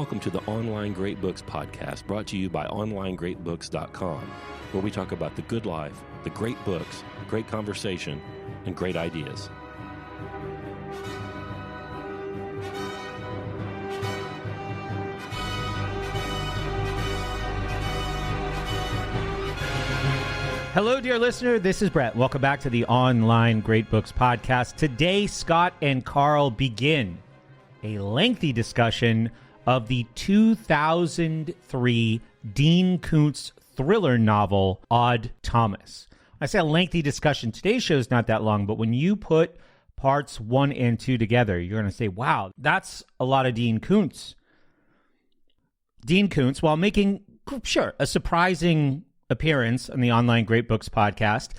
Welcome to the Online Great Books podcast, brought to you by OnlineGreatBooks.com, where we talk about the good life, the great books, great conversation, and great ideas. Hello, dear listener. This is Brett. Welcome back to the Online Great Books podcast. Today, Scott and Karl begin a lengthy discussion of the 2003 Dean Koontz thriller novel, Odd Thomas. I say a lengthy discussion. Today's show is not that long, but when you put parts 1 and 2 together, you're going to say, wow, that's a lot of Dean Koontz. Dean Koontz, while making, sure, a surprising appearance on the Online Great Books podcast,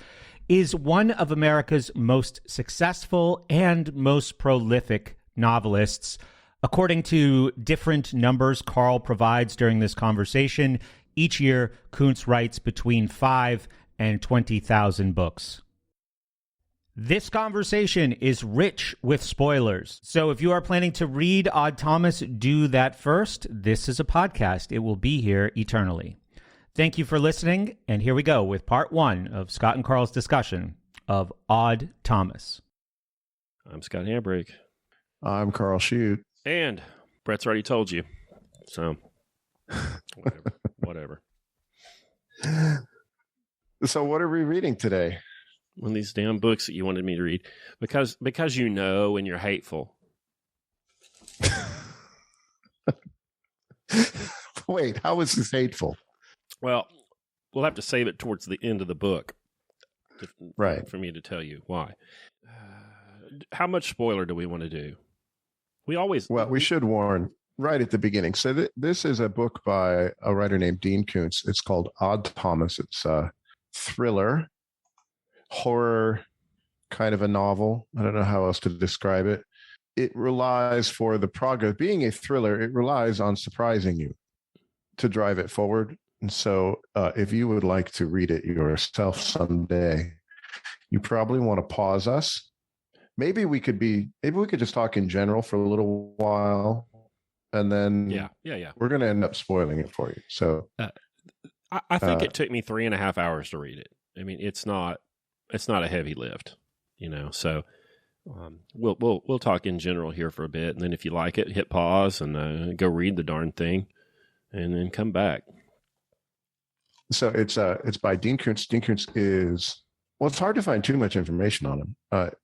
is one of America's most successful and most prolific novelists. According to different numbers Karl provides during this conversation, each year Koontz writes between 5 and 20,000 books. This conversation is rich with spoilers, so if you are planning to read Odd Thomas, do that first. This is a podcast. It will be here eternally. Thank you for listening, and here we go with part 1 of Scott and Karl's discussion of Odd Thomas. I'm Scott Hambrick. I'm Karl Shute. And Brett's already told you, so whatever. So what are we reading today? One of these damn books that you wanted me to read, because you know and you're hateful. Wait, how is this hateful? Well, we'll have to save it towards the end of the book, right? For me to tell you why. How much spoiler do we want to do? We should warn right at the beginning. So this is a book by a writer named Dean Koontz. It's called Odd Thomas. It's a thriller, horror, kind of a novel. I don't know how else to describe it. It relies for the progress. Being a thriller, it relies on surprising you to drive it forward. And so if you would like to read it yourself someday, you probably want to pause us. Maybe we could just talk in general for a little while, and then we're going to end up spoiling it for you. So I think it took me 3.5 hours to read it. I mean, it's not a heavy lift, you know. So we'll talk in general here for a bit, and then if you like it, hit pause and go read the darn thing, and then come back. So it's by Dean Koontz. Dean Koontz is. Well, it's hard to find too much information on him.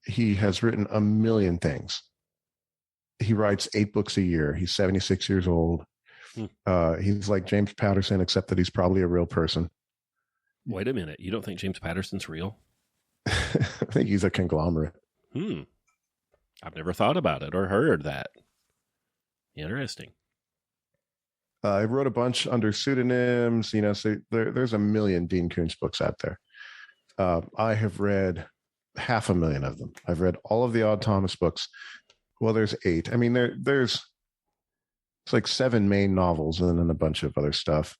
He has written a million things. He writes 8 books a year. He's 76 years old. He's like James Patterson, except that he's probably a real person. Wait a minute. You don't think James Patterson's real? I think he's a conglomerate. I've never thought about it or heard that. Interesting. I wrote a bunch under pseudonyms, you know, so there's a million Dean Koontz books out there. I have read 500,000 of them. I've read all of the Odd Thomas books. Well, there's 8. I mean, it's like 7 main novels and then a bunch of other stuff.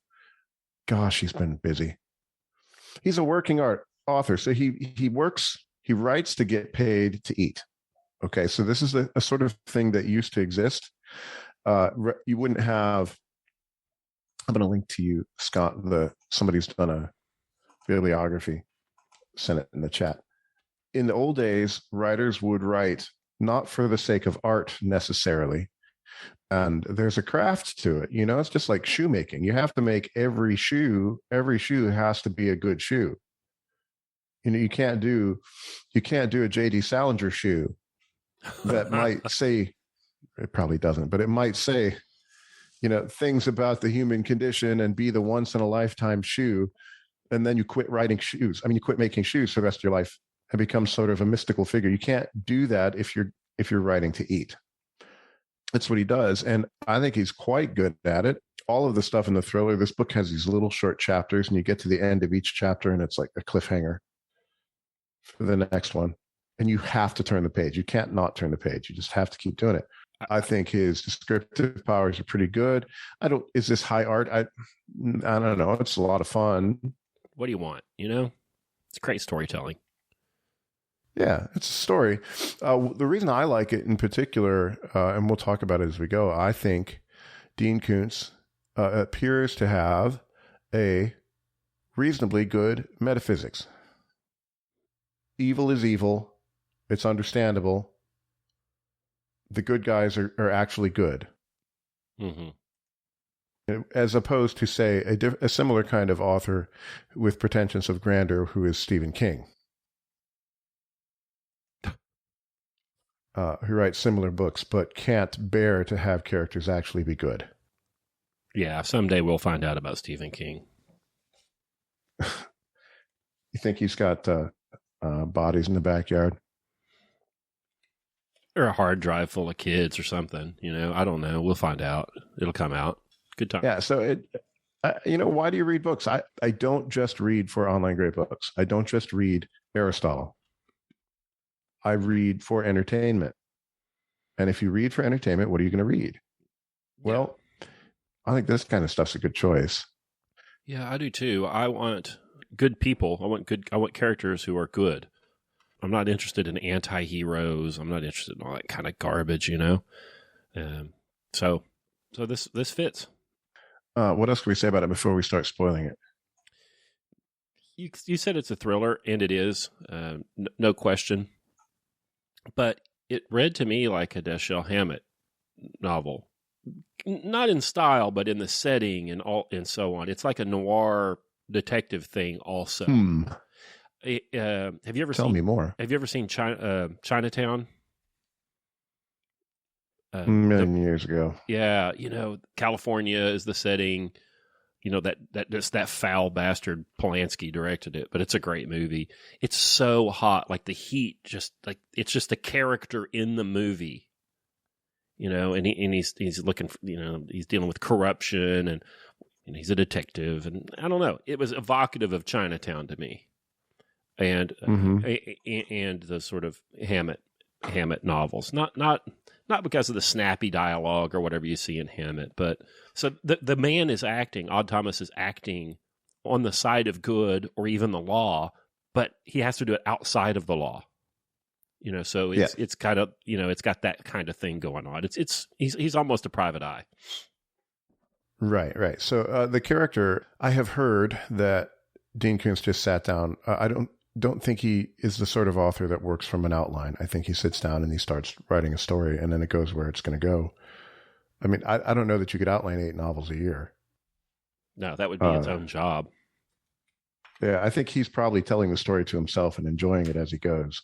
Gosh, he's been busy. He's a working art author. So he writes to get paid to eat. Okay, so this is a sort of thing that used to exist. You wouldn't have, I'm going to link to you, Scott, somebody's done a bibliography. Sent it in the chat. In the old days, writers would write not for the sake of art necessarily, and there's a craft to it. You know, it's just like shoemaking. You have to make every shoe has to be a good shoe. You know, you can't do a J.D. Salinger shoe that might say, it probably doesn't, but it might say, you know, things about the human condition and be the once in a lifetime shoe. And then you quit writing shoes. I mean, you quit making shoes for the rest of your life and become sort of a mystical figure. You can't do that if you're writing to eat. That's what he does. And I think he's quite good at it. All of the stuff in the thriller, this book has these little short chapters, and you get to the end of each chapter and it's like a cliffhanger for the next one. And you have to turn the page. You can't not turn the page. You just have to keep doing it. I think his descriptive powers are pretty good. Is this high art? I don't know. It's a lot of fun. What do you want? You know, it's great storytelling. Yeah, it's a story. The reason I like it in particular, and we'll talk about it as we go, I think Dean Koontz appears to have a reasonably good metaphysics. Evil is evil. It's understandable. The good guys are actually good. Mm-hmm. As opposed to, say, a similar kind of author with pretensions of grandeur who is Stephen King, who writes similar books but can't bear to have characters actually be good. Yeah, someday we'll find out about Stephen King. You think he's got bodies in the backyard? Or a hard drive full of kids or something, I don't know. We'll find out. It'll come out. Good time. Yeah, so why do you read books? I don't just read for online great books. I don't just read Aristotle. I read for entertainment. And if you read for entertainment, what are you going to read? Well, I think this kind of stuff's a good choice. Yeah, I do too. I want good people. I want characters who are good. I'm not interested in anti-heroes. I'm not interested in all that kind of garbage, So this fits. What else can we say about it before we start spoiling it? You said it's a thriller, and it is, no question. But it read to me like a Dashiell Hammett novel, not in style, but in the setting and so on. It's like a noir detective thing, also. Have you ever Tell me more. Have you ever seen Chinatown? Many years ago. Yeah, California is the setting. That foul bastard Polanski directed it, but it's a great movie. It's so hot, like the heat, it's just a character in the movie. And he's looking for, he's dealing with corruption and he's a detective, and I don't know. It was evocative of Chinatown to me, and and the sort of Hammett novels, not because of the snappy dialogue or whatever you see in Hammett, but so the man is acting, Odd Thomas is acting on the side of good or even the law, but he has to do it outside of the law. So it's kind of, it's got that kind of thing going on. He's almost a private eye. Right. So the character, I have heard that Dean Koontz just sat down. I don't think he is the sort of author that works from an outline. I think he sits down and he starts writing a story, and then it goes where it's going to go. I mean, I don't know that you could outline 8 novels a year. No, that would be its own job. Yeah, I think he's probably telling the story to himself and enjoying it as he goes.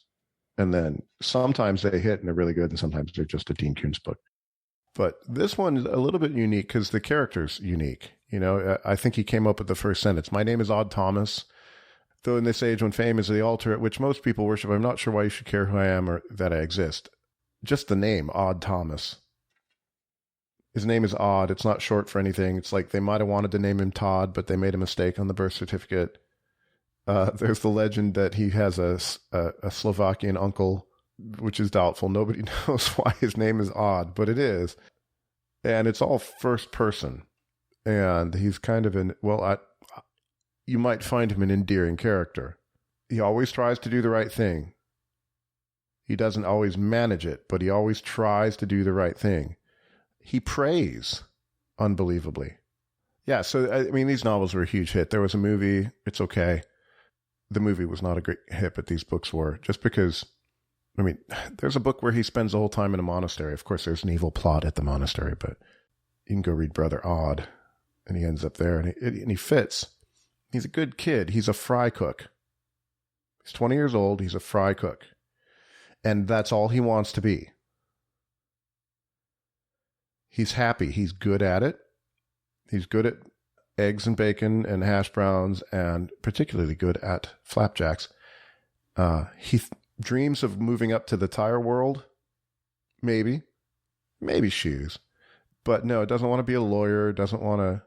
And then sometimes they hit and they're really good, and sometimes they're just a Dean Koontz book. But this one is a little bit unique because the character's unique. I think he came up with the first sentence. My name is Odd Thomas. Though in this age when fame is the altar at which most people worship, I'm not sure why you should care who I am or that I exist. Just the name, Odd Thomas. His name is Odd. It's not short for anything. It's like they might have wanted to name him Todd, but they made a mistake on the birth certificate. There's the legend that he has a Slovakian uncle, which is doubtful. Nobody knows why his name is Odd, but it is. And it's all first person. And he's kind of you might find him an endearing character. He always tries to do the right thing. He doesn't always manage it, but he always tries to do the right thing. He prays unbelievably. Yeah, so, I mean, these novels were a huge hit. There was a movie. It's okay. The movie was not a great hit, but these books were. Just because, I mean, there's a book where he spends the whole time in a monastery. Of course, there's an evil plot at the monastery, but you can go read Brother Odd, and he ends up there, and he fits. He's a good kid. He's a fry cook. He's 20 years old. He's a fry cook. And that's all he wants to be. He's happy. He's good at it. He's good at eggs and bacon and hash browns, and particularly good at flapjacks. He dreams of moving up to the tire world. Maybe shoes. But no, doesn't want to be a lawyer, doesn't want to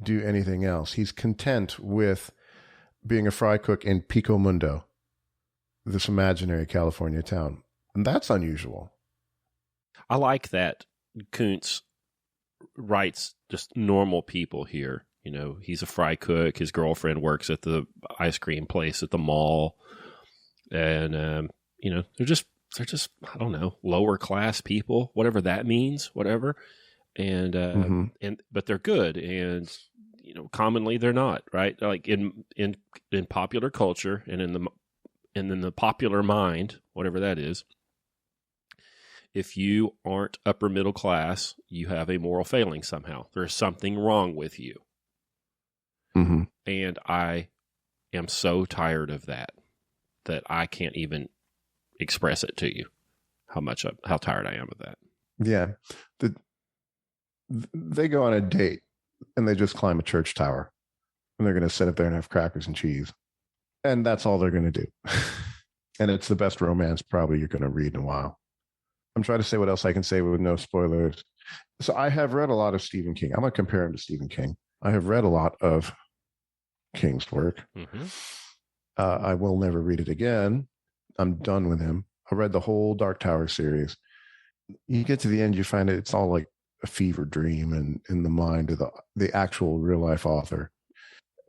do anything else. He's content with being a fry cook in Pico Mundo, this imaginary California town. And that's unusual. I like that Koontz writes just normal people here. He's a fry cook. His girlfriend works at the ice cream place at the mall. And, they're just, I don't know, lower class people, whatever that means, whatever. but they're good, and commonly they're not, right? Like in popular culture and in the popular mind, whatever that is. If you aren't upper middle class, you have a moral failing somehow. There's something wrong with you. Mm-hmm. And I am so tired of that I can't even express it to you how tired I am of that. Yeah. They go on a date and they just climb a church tower and they're going to sit up there and have crackers and cheese. And that's all they're going to do. And it's the best romance probably you're going to read in a while. I'm trying to say what else I can say with no spoilers. So I have read a lot of Stephen King. I'm going to compare him to Stephen King. I have read a lot of King's work. Mm-hmm. I will never read it again. I'm done with him. I read the whole Dark Tower series. You get to the end, you find it's all like a fever dream and in the mind of the actual real life author.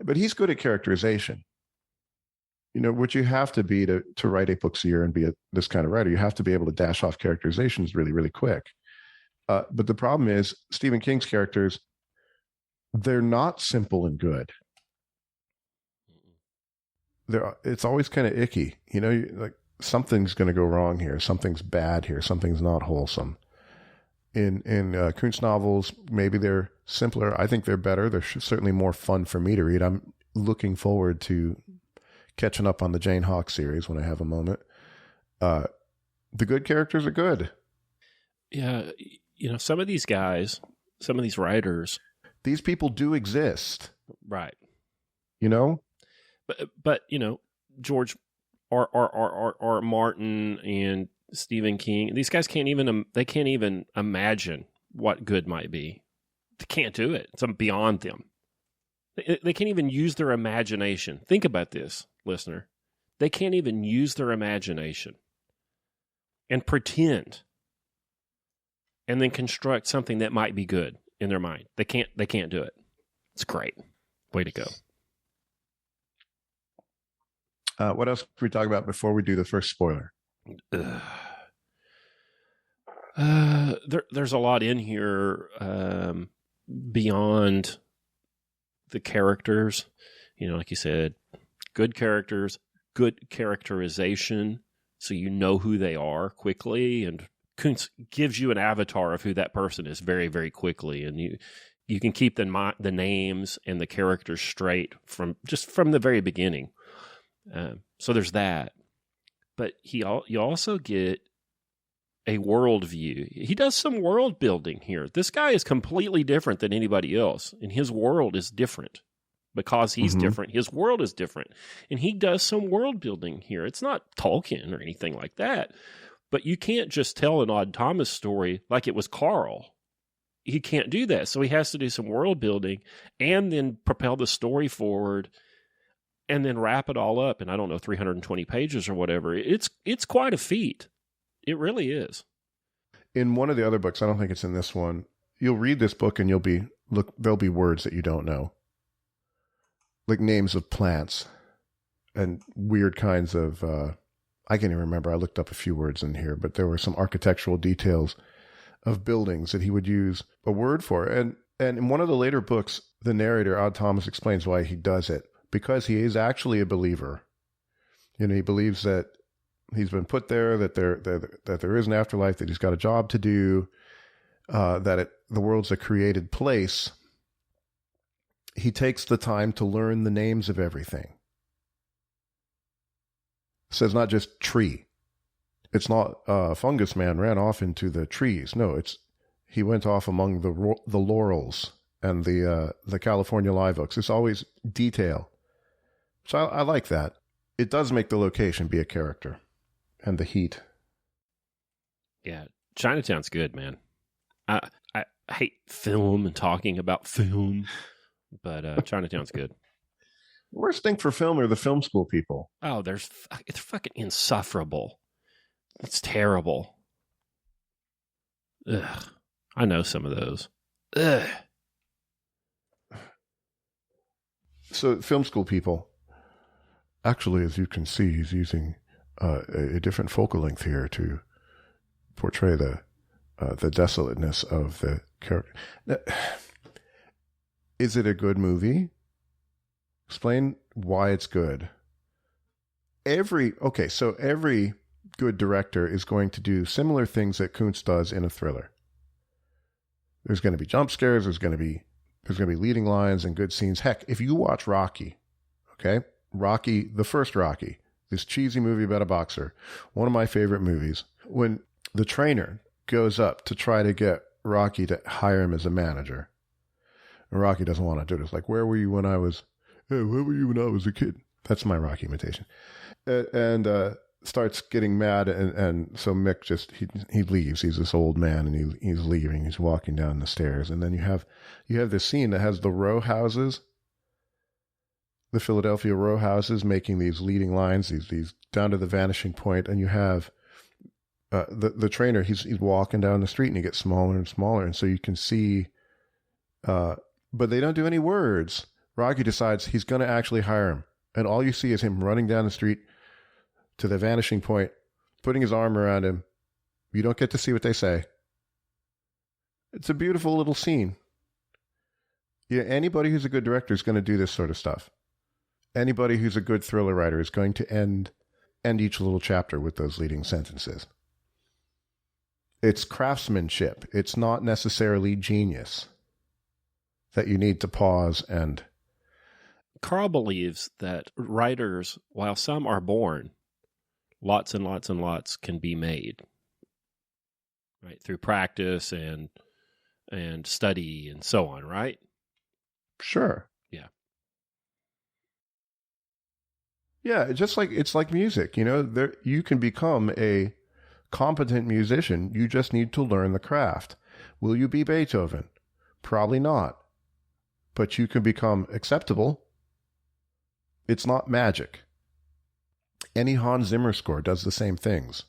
But he's good at characterization. What you have to be to write 8 books a year and be this kind of writer, you have to be able to dash off characterizations really, really quick. But the problem is Stephen King's characters, they're not simple and good. It's always kind of icky. Like something's going to go wrong here. Something's bad here. Something's not wholesome. In Koontz novels, maybe they're simpler. I think they're better. They're certainly more fun for me to read. I'm looking forward to catching up on the Jane Hawk series when I have a moment. The good characters are good. Yeah. Some of these guys, some of these writers, these people do exist. Right. But George R. Martin and Stephen King, these guys can't even imagine what good might be. They can't do it. It's beyond them. They can't even use their imagination. Think about this, listener. They can't even use their imagination and pretend and then construct something that might be good in their mind. They can't do it. It's great. Way to go. What else can we talk about before we do the first spoiler? There's a lot in here beyond the characters. Like you said, good characters, good characterization, so you know who they are quickly, and Koontz gives you an avatar of who that person is very, very quickly, and you can keep the names and the characters straight from the very beginning. So there's that. But you also get a world view. He does some world building here. This guy is completely different than anybody else, and his world is different. Because he's different, his world is different. And he does some world building here. It's not Tolkien or anything like that. But you can't just tell an Odd Thomas story like it was Karl. He can't do that. So he has to do some world building and then propel the story forward and then wrap it all up in, 320 pages or whatever. It's quite a feat. It really is. In one of the other books, I don't think it's in this one, you'll read this book and there'll be words that you don't know. Like names of plants and weird kinds of, I can't even remember. I looked up a few words in here, but there were some architectural details of buildings that he would use a word for. And in one of the later books, the narrator, Odd Thomas, explains why he does it. Because he is actually a believer. He believes that he's been put there, that there is an afterlife, that he's got a job to do, that the world's a created place. He takes the time to learn the names of everything. So it's not just tree. It's not Fungus Man ran off into the trees. No, he went off among the laurels and the California live oaks. It's always detail. So I like that. It does make the location be a character, and the heat. Yeah, Chinatown's good, man. I hate film and talking about film, but Chinatown's good. Worst thing for film are the film school people. Oh, it's fucking insufferable. It's terrible. Ugh. I know some of those. Ugh. So film school people. Actually, as you can see, he's using a different focal length here to portray the the desolateness of the character. Now, is it a good movie? Explain why it's good. Every good director is going to do similar things that Koontz does in a thriller. There's going to be jump scares. There's going to be leading lines and good scenes. Heck, if you watch Rocky, okay, Rocky, the first Rocky, this cheesy movie about a boxer, one of my favorite movies. When the trainer goes up to try to get Rocky to hire him as a manager, and Rocky doesn't want to do it. It's like, where were you when I was? Hey, where were you when I was a kid? That's my Rocky imitation. And starts getting mad, and so Mick just he leaves. He's this old man, and he's leaving. He's walking down the stairs, and then you have this scene that has the row houses, the Philadelphia row houses, making these leading lines, these down to the vanishing point, and you have the trainer. He's walking down the street, and he gets smaller and smaller, and so you can see, but they don't do any words. Rocky decides he's going to actually hire him, and all you see is him running down the street to the vanishing point, putting his arm around him. You don't get to see what they say. It's a beautiful little scene. Yeah, anybody who's a good director is going to do this sort of stuff. Anybody who's a good thriller writer is going to end each little chapter with those leading sentences. It's craftsmanship. It's not necessarily genius that you need to pause and... Karl believes that writers, while some are born, lots and lots and lots can be made, right, through practice and study and so on, right? Sure. Yeah. Yeah, it's like music. You can become a competent musician. You just need to learn the craft. Will you be Beethoven? Probably not. But you can become acceptable. It's not magic. Any Hans Zimmer score does the same things.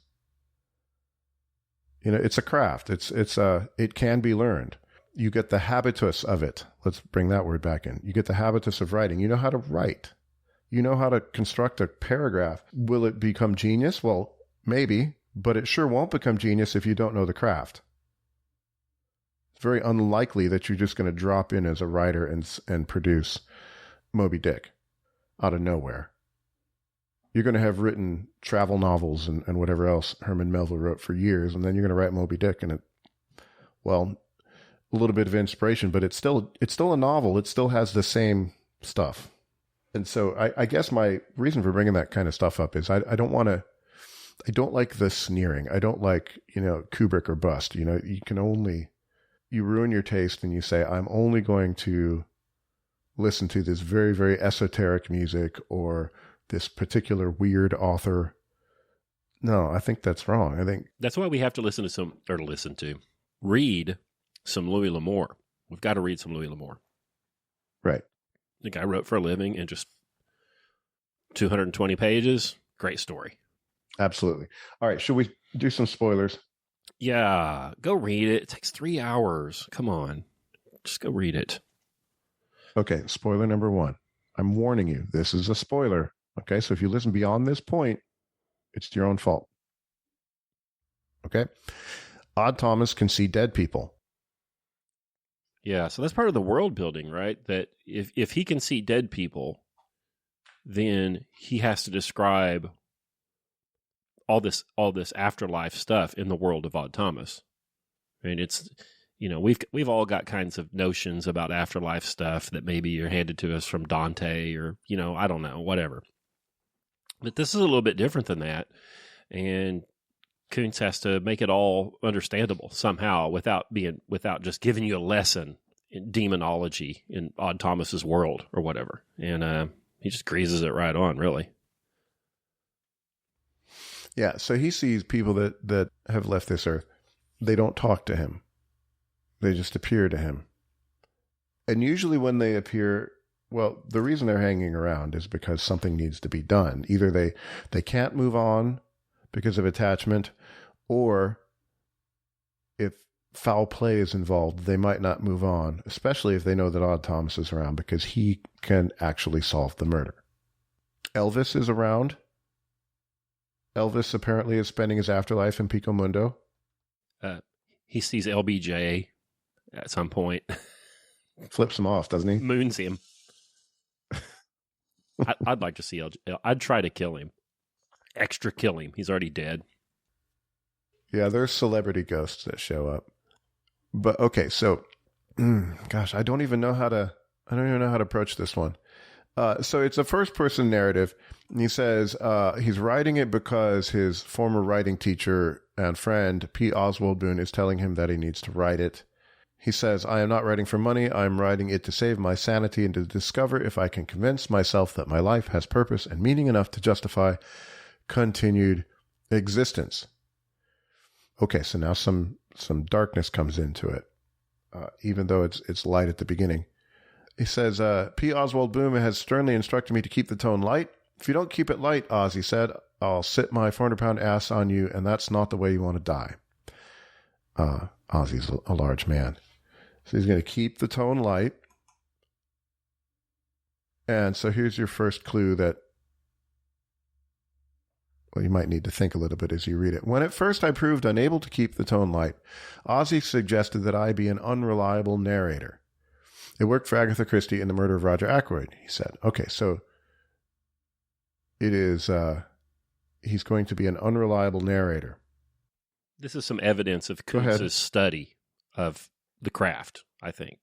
It's a craft. It can be learned. You get the habitus of it. Let's bring that word back in. You get the habitus of writing. You know how to write. You know how to construct a paragraph. Will it become genius? Well, maybe, but it sure won't become genius if you don't know the craft. It's very unlikely that you're just going to drop in as a writer and produce Moby Dick out of nowhere. You're going to have written travel novels and whatever else Herman Melville wrote for years, and then you're going to write Moby Dick, and a little bit of inspiration, but it's still a novel. It still has the same stuff. And so I guess my reason for bringing that kind of stuff up is I don't like the sneering. I don't like, Kubrick or bust. You ruin your taste and you say, I'm only going to listen to this very, very esoteric music or this particular weird author. No, I think that's wrong. I think that's why we have to read some Louis L'Amour. We've got to read some Louis L'Amour. Right. The guy wrote for a living and just 220 pages. Great story. Absolutely. All right. Should we do some spoilers? Yeah. Go read it. It takes 3 hours. Come on. Just go read it. Okay. Spoiler number 1. I'm warning you. This is a spoiler. Okay. So if you listen beyond this point, it's your own fault. Okay. Odd Thomas can see dead people. Yeah. So that's part of the world building, right? That if he can see dead people, then he has to describe all this afterlife stuff in the world of Odd Thomas. I mean, it's, we've all got kinds of notions about afterlife stuff that maybe are handed to us from Dante or, I don't know, whatever. But this is a little bit different than that. And Koontz has to make it all understandable somehow without just giving you a lesson in demonology in Odd Thomas's world or whatever. And he just greases it right on, really. Yeah, so he sees people that have left this earth. They don't talk to him. They just appear to him. And usually when they appear, well, the reason they're hanging around is because something needs to be done. Either they can't move on because of attachment, or if foul play is involved, they might not move on, especially if they know that Odd Thomas is around because he can actually solve the murder. Elvis is around. Elvis apparently is spending his afterlife in Pico Mundo. he sees LBJ at some point. Flips him off, doesn't he? Moons him. I'd like to see LJ. I'd try to kill him. Extra kill him. He's already dead. Yeah, there's celebrity ghosts that show up. But okay, so gosh, I don't even know how to approach this one. So it's a first-person narrative. And he says he's writing it because his former writing teacher and friend, P. Oswald Boone, is telling him that he needs to write it. He says, I am not writing for money. I'm writing it to save my sanity and to discover if I can convince myself that my life has purpose and meaning enough to justify continued existence. Okay, so now some darkness comes into it, even though it's light at the beginning. He says, P. Oswald Boone has sternly instructed me to keep the tone light. If you don't keep it light, Oz, he said, I'll sit my 400-pound ass on you, and that's not the way you want to die. Ozzy's a large man. So he's going to keep the tone light. And so here's your first clue that, well, you might need to think a little bit as you read it. When at first I proved unable to keep the tone light, Ozzy suggested that I be an unreliable narrator. It worked for Agatha Christie in The Murder of Roger Ackroyd, he said. Okay, so it is, he's going to be an unreliable narrator. This is some evidence of Koontz's study of the craft, I think.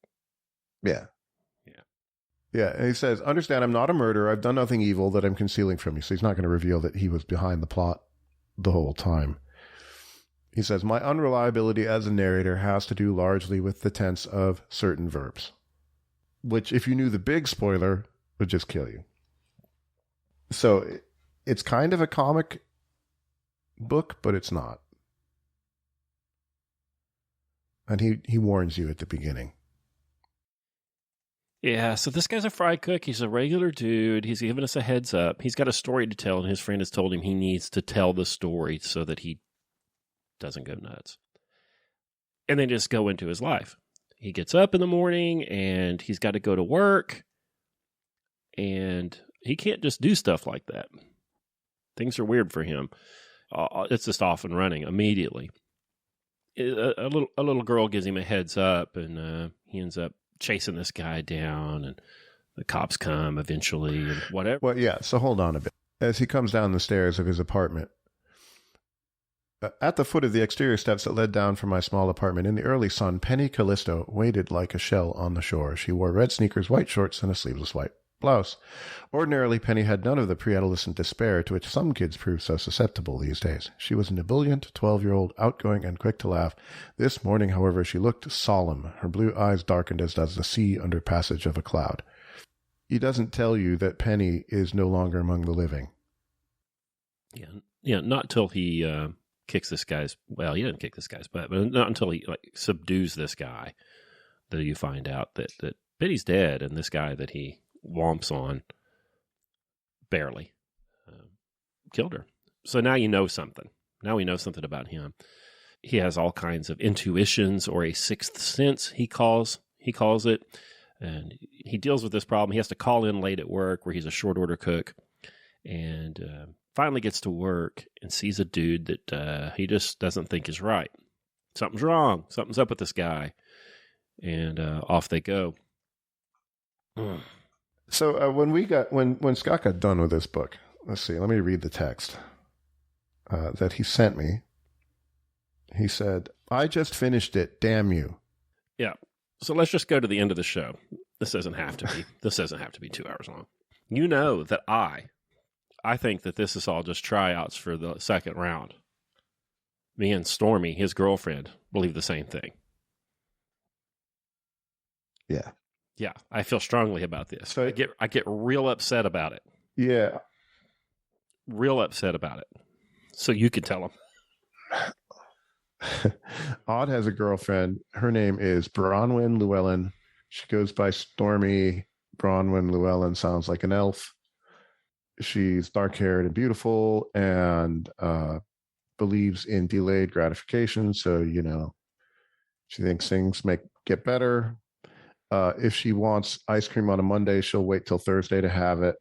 Yeah. Yeah, and he says, understand, I'm not a murderer. I've done nothing evil that I'm concealing from you. So he's not going to reveal that he was behind the plot the whole time. He says, my unreliability as a narrator has to do largely with the tense of certain verbs, which, if you knew the big spoiler, would just kill you. So it's kind of a comic book, but it's not. And he warns you at the beginning. Yeah, so this guy's a fry cook. He's a regular dude. He's given us a heads up. He's got a story to tell, and his friend has told him he needs to tell the story so that he doesn't go nuts. And then just go into his life. He gets up in the morning, and he's got to go to work, and he can't just do stuff like that. Things are weird for him. It's just off and running immediately. A little girl gives him a heads up, and he ends up chasing this guy down, and the cops come eventually and whatever. Well, yeah, so hold on a bit. As he comes down the stairs of his apartment, at the foot of the exterior steps that led down from my small apartment in the early sun, Penny Callisto waited like a shell on the shore. She wore red sneakers, white shorts, and a sleeveless white blouse. Ordinarily, Penny had none of the pre-adolescent despair to which some kids prove so susceptible these days. She was an ebullient 12-year-old, outgoing and quick to laugh. This morning, however, she looked solemn. Her blue eyes darkened as does the sea under passage of a cloud. He doesn't tell you that Penny is no longer among the living. Yeah, not till he kicks this guy's... Well, he didn't kick this guy's butt, but not until he subdues this guy that you find out that Penny's dead, and this guy that he womps on barely killed her. So now you know something. Now we know something about him. He has all kinds of intuitions, or a sixth sense, he calls it. And he deals with this problem. He has to call in late at work, where he's a short order cook, and finally gets to work and sees a dude that he just doesn't think is right. Something's wrong. Something's up with this guy. And off they go. So when Scott got done with this book, let's see, let me read the text that he sent me. He said, I just finished it, damn you. Yeah. So let's just go to the end of the show. This doesn't have to be 2 hours long. You know that I think that this is all just tryouts for the second round. Me and Stormy, his girlfriend, believe the same thing. Yeah. Yeah, I feel strongly about this. So I get real upset about it. Yeah. Real upset about it. So you can tell him. Odd has a girlfriend. Her name is Bronwyn Llewellyn. She goes by Stormy. Bronwyn Llewellyn sounds like an elf. She's dark-haired and beautiful, and believes in delayed gratification. So, she thinks things get better. If she wants ice cream on a Monday, she'll wait till Thursday to have it.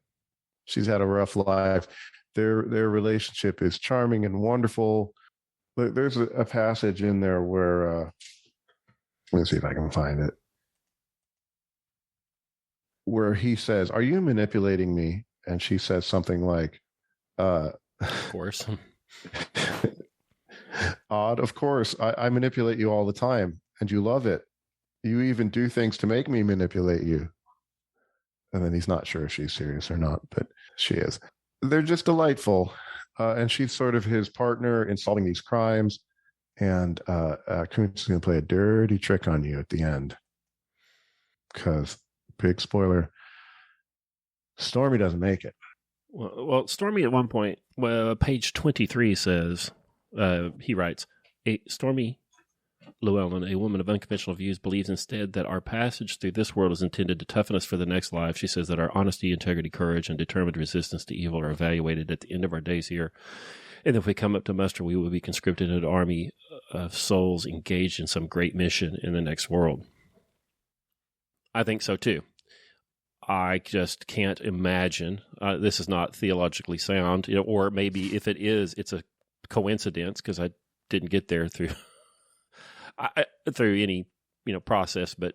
She's had a rough life. Their relationship is charming and wonderful. There's a passage in there where, let me see if I can find it, where he says, "Are you manipulating me?" And she says something like, Of course. "Odd, of course. I manipulate you all the time, and you love it. You even do things to make me manipulate you." And then he's not sure if she's serious or not, but she is. They're just delightful. And she's sort of his partner in solving these crimes. And Koontz is going to play a dirty trick on you at the end. Because, big spoiler, Stormy doesn't make it. Well, Stormy at one point, page 23 says, he writes, Stormy Llewellyn, a woman of unconventional views, believes instead that our passage through this world is intended to toughen us for the next life. She says that our honesty, integrity, courage, and determined resistance to evil are evaluated at the end of our days here. And if we come up to muster, we will be conscripted into an army of souls engaged in some great mission in the next world. I think so, too. I just can't imagine. This is not theologically sound, or maybe if it is, it's a coincidence because I didn't get there through any process, but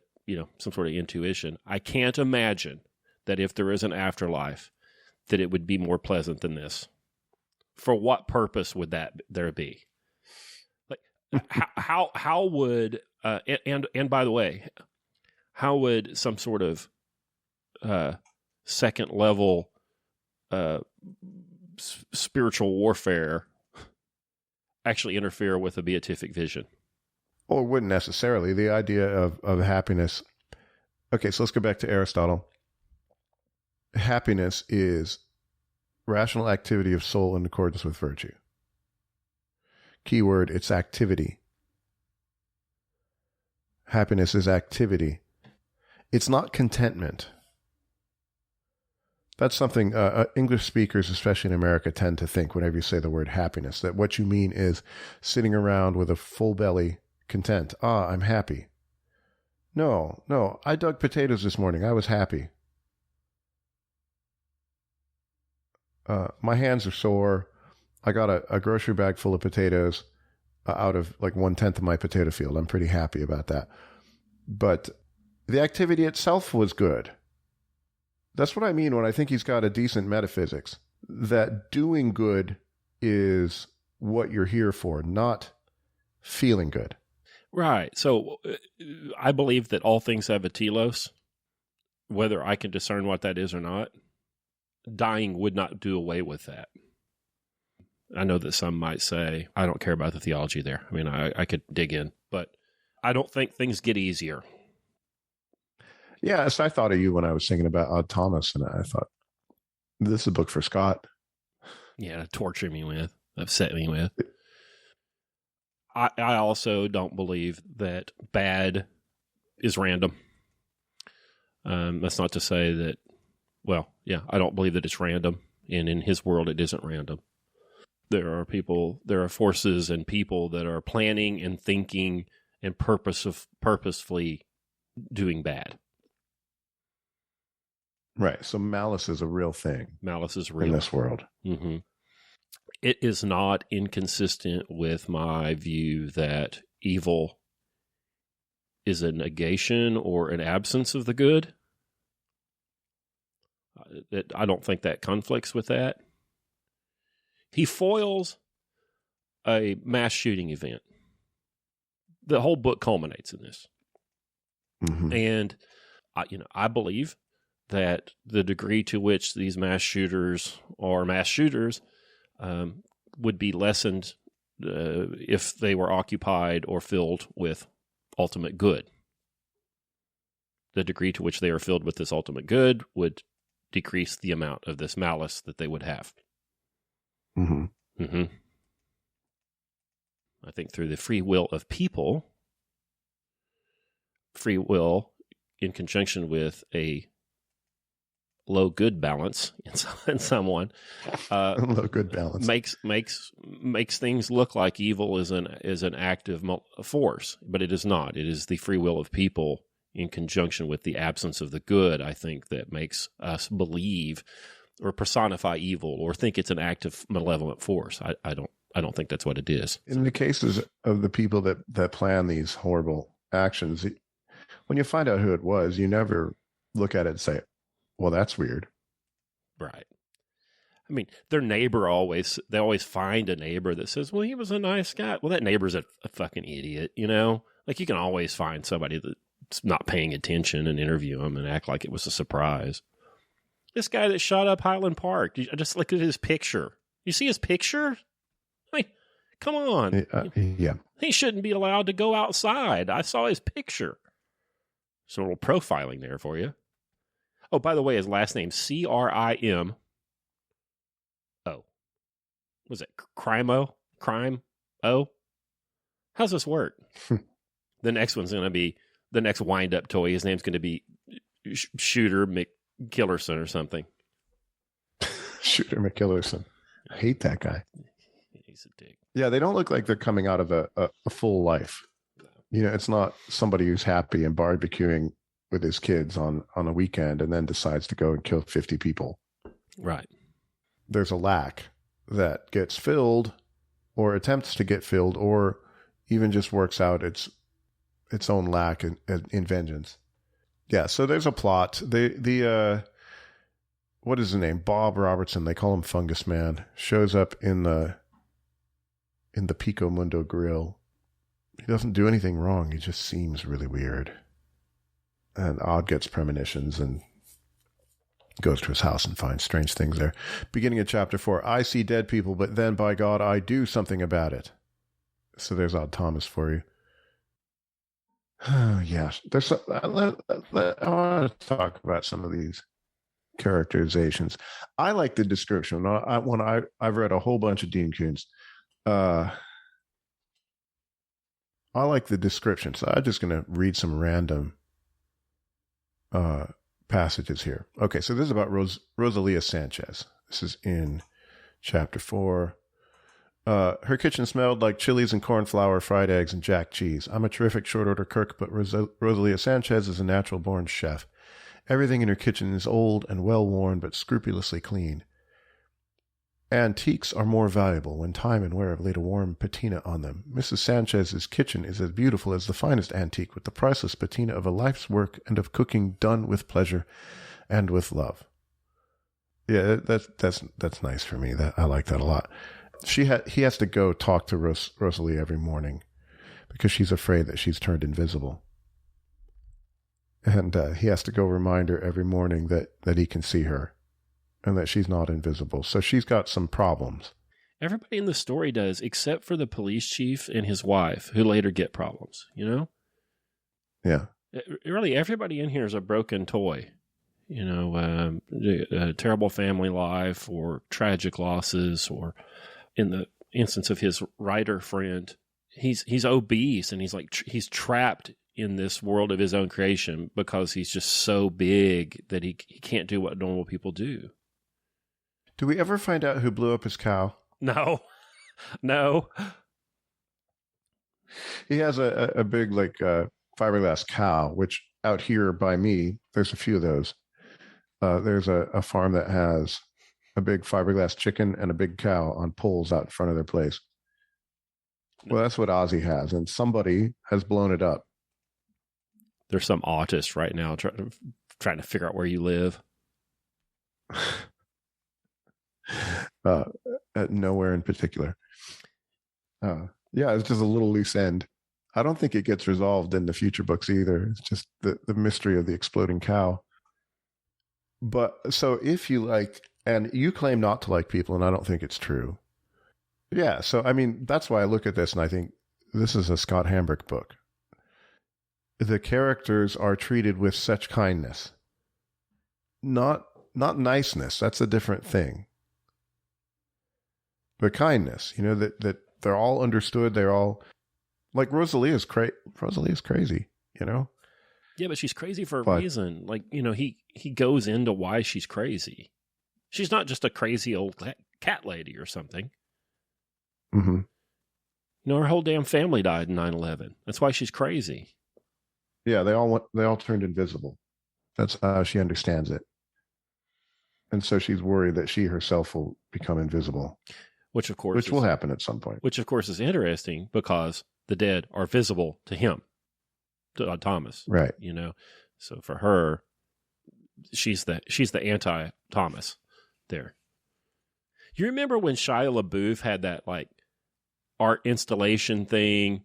some sort of intuition. I can't imagine that if there is an afterlife, that it would be more pleasant than this. For what purpose would there be? Like how would and by the way, how would some sort of second level spiritual warfare actually interfere with a beatific vision? Well, it wouldn't necessarily. The idea of happiness. Okay, so let's go back to Aristotle. Happiness is rational activity of soul in accordance with virtue. Keyword, it's activity. Happiness is activity. It's not contentment. That's something English speakers, especially in America, tend to think whenever you say the word happiness, that what you mean is sitting around with a full belly, content. I'm happy. No, I dug potatoes this morning. I was happy. My hands are sore. I got a grocery bag full of potatoes out of like 1/10 of my potato field. I'm pretty happy about that. But the activity itself was good. That's what I mean when I think he's got a decent metaphysics. That doing good is what you're here for, not feeling good. Right. So I believe that all things have a telos, whether I can discern what that is or not. Dying would not do away with that. I know that some might say, I don't care about the theology there. I mean, I could dig in, but I don't think things get easier. Yes, I thought of you when I was thinking about Odd Thomas, and I thought, this is a book for Scott. Yeah, to torture me with, upset me with. I also don't believe that bad is random. That's not to say that, well, yeah, I don't believe that it's random, and in his world it isn't random. There are forces and people that are planning and thinking and purposefully doing bad. Right. So malice is a real thing. Malice is real in this world. Mm-hmm. It is not inconsistent with my view that evil is a negation or an absence of the good. I don't think that conflicts with that. He foils a mass shooting event. The whole book culminates in this. Mm-hmm. And I believe that the degree to which these mass shooters are mass shooters would be lessened if they were occupied or filled with ultimate good. The degree to which they are filled with this ultimate good would decrease the amount of this malice that they would have. Mm-hmm. Mm-hmm. I think through the free will of people, free will in conjunction with a low good balance in someone, low good balance makes things look like evil is an active force, but it is not. It is the free will of people in conjunction with the absence of the good, I think, that makes us believe or personify evil or think it's an active malevolent force. I I don't think that's what it is. In the cases of the people that plan these horrible actions, when you find out who it was, you never look at it and say, well, that's weird. Right. I mean, their neighbor they always find a neighbor that says, well, he was a nice guy. Well, that neighbor's a fucking idiot, you know? Like, you can always find somebody that's not paying attention and interview him and act like it was a surprise. This guy that shot up Highland Park, just look at his picture. You see his picture? I mean, come on. Yeah. He shouldn't be allowed to go outside. I saw his picture. So a little profiling there for you. Oh, by the way, his last name, Crim. Oh. Was it Crime-O? Crime-O? How's this work? The next one's going to be, the next wind-up toy, his name's going to be Shooter McKillerson or something. Shooter McKillerson. I hate that guy. He's a dick. Yeah, they don't look like they're coming out of a full life. You know, it's not somebody who's happy and barbecuing with his kids on a weekend and then decides to go and kill 50 people. Right. There's a lack that gets filled or attempts to get filled or even just works out its own lack in vengeance. Yeah, so there's a plot. The what is his name? Bob Robertson, they call him Fungus Man, shows up in the Pico Mundo grill. He doesn't do anything wrong. He just seems really weird. And Odd gets premonitions and goes to his house and finds strange things there. Beginning of chapter 4, I see dead people, but then, by God, I do something about it. So there's Odd Thomas for you. Yes. There's I want to talk about some of these characterizations. I like the description. I've read a whole bunch of Dean Koontz. I like the description, so I'm just going to read some random passages here. Okay, so this is about Rosalia Sanchez. This is in chapter 4. Her kitchen smelled like chilies and corn flour, fried eggs, and jack cheese. I'm a terrific short-order cook, but Rosalia Sanchez is a natural-born chef. Everything in her kitchen is old and well-worn, but scrupulously clean. Antiques are more valuable when time and wear have laid a warm patina on them. Mrs. Sanchez's kitchen is as beautiful as the finest antique, with the priceless patina of a life's work and of cooking done with pleasure and with love. Yeah, that's nice for me. I like that a lot. He has to go talk to Rosalie every morning because she's afraid that she's turned invisible. And he has to go remind her every morning that he can see her and that she's not invisible. So she's got some problems. Everybody in the story does, except for the police chief and his wife, who later get problems, you know? Yeah. Really, everybody in here is a broken toy. You know, a terrible family life or tragic losses, or in the instance of his writer friend, he's obese and he's trapped in this world of his own creation because he's just so big that he can't do what normal people do. Do we ever find out who blew up his cow? No. He has a big fiberglass cow, which out here by me, there's a few of those. There's a farm that has a big fiberglass chicken and a big cow on poles out in front of their place. Well, that's what Ozzy has, and somebody has blown it up. There's some autist right now trying to figure out where you live. Nowhere in particular. Yeah, it's just a little loose end. I don't think it gets resolved in the future books either. It's just the mystery of the exploding cow. But so if you like, and you claim not to like people, and I don't think it's true. Yeah, so I mean, that's why I look at this and I think this is a Scott Hambrick book. The characters are treated with such kindness. Not niceness, that's a different thing. But kindness, you know, that they're all understood, they're all, like Rosalie is crazy, you know? Yeah, but she's crazy for a reason. Like, you know, he goes into why she's crazy. She's not just a crazy old cat lady or something. Mm-hmm. You know, her whole damn family died in 9/11. That's why she's crazy. Yeah, they all turned invisible. That's how she understands it. And so she's worried that she herself will become invisible. which of course will happen at some point. Which of course is interesting because the dead are visible to him, to Thomas. Right. You know, so for her, she's the anti-Thomas there. You remember when Shia LaBeouf had that like art installation thing,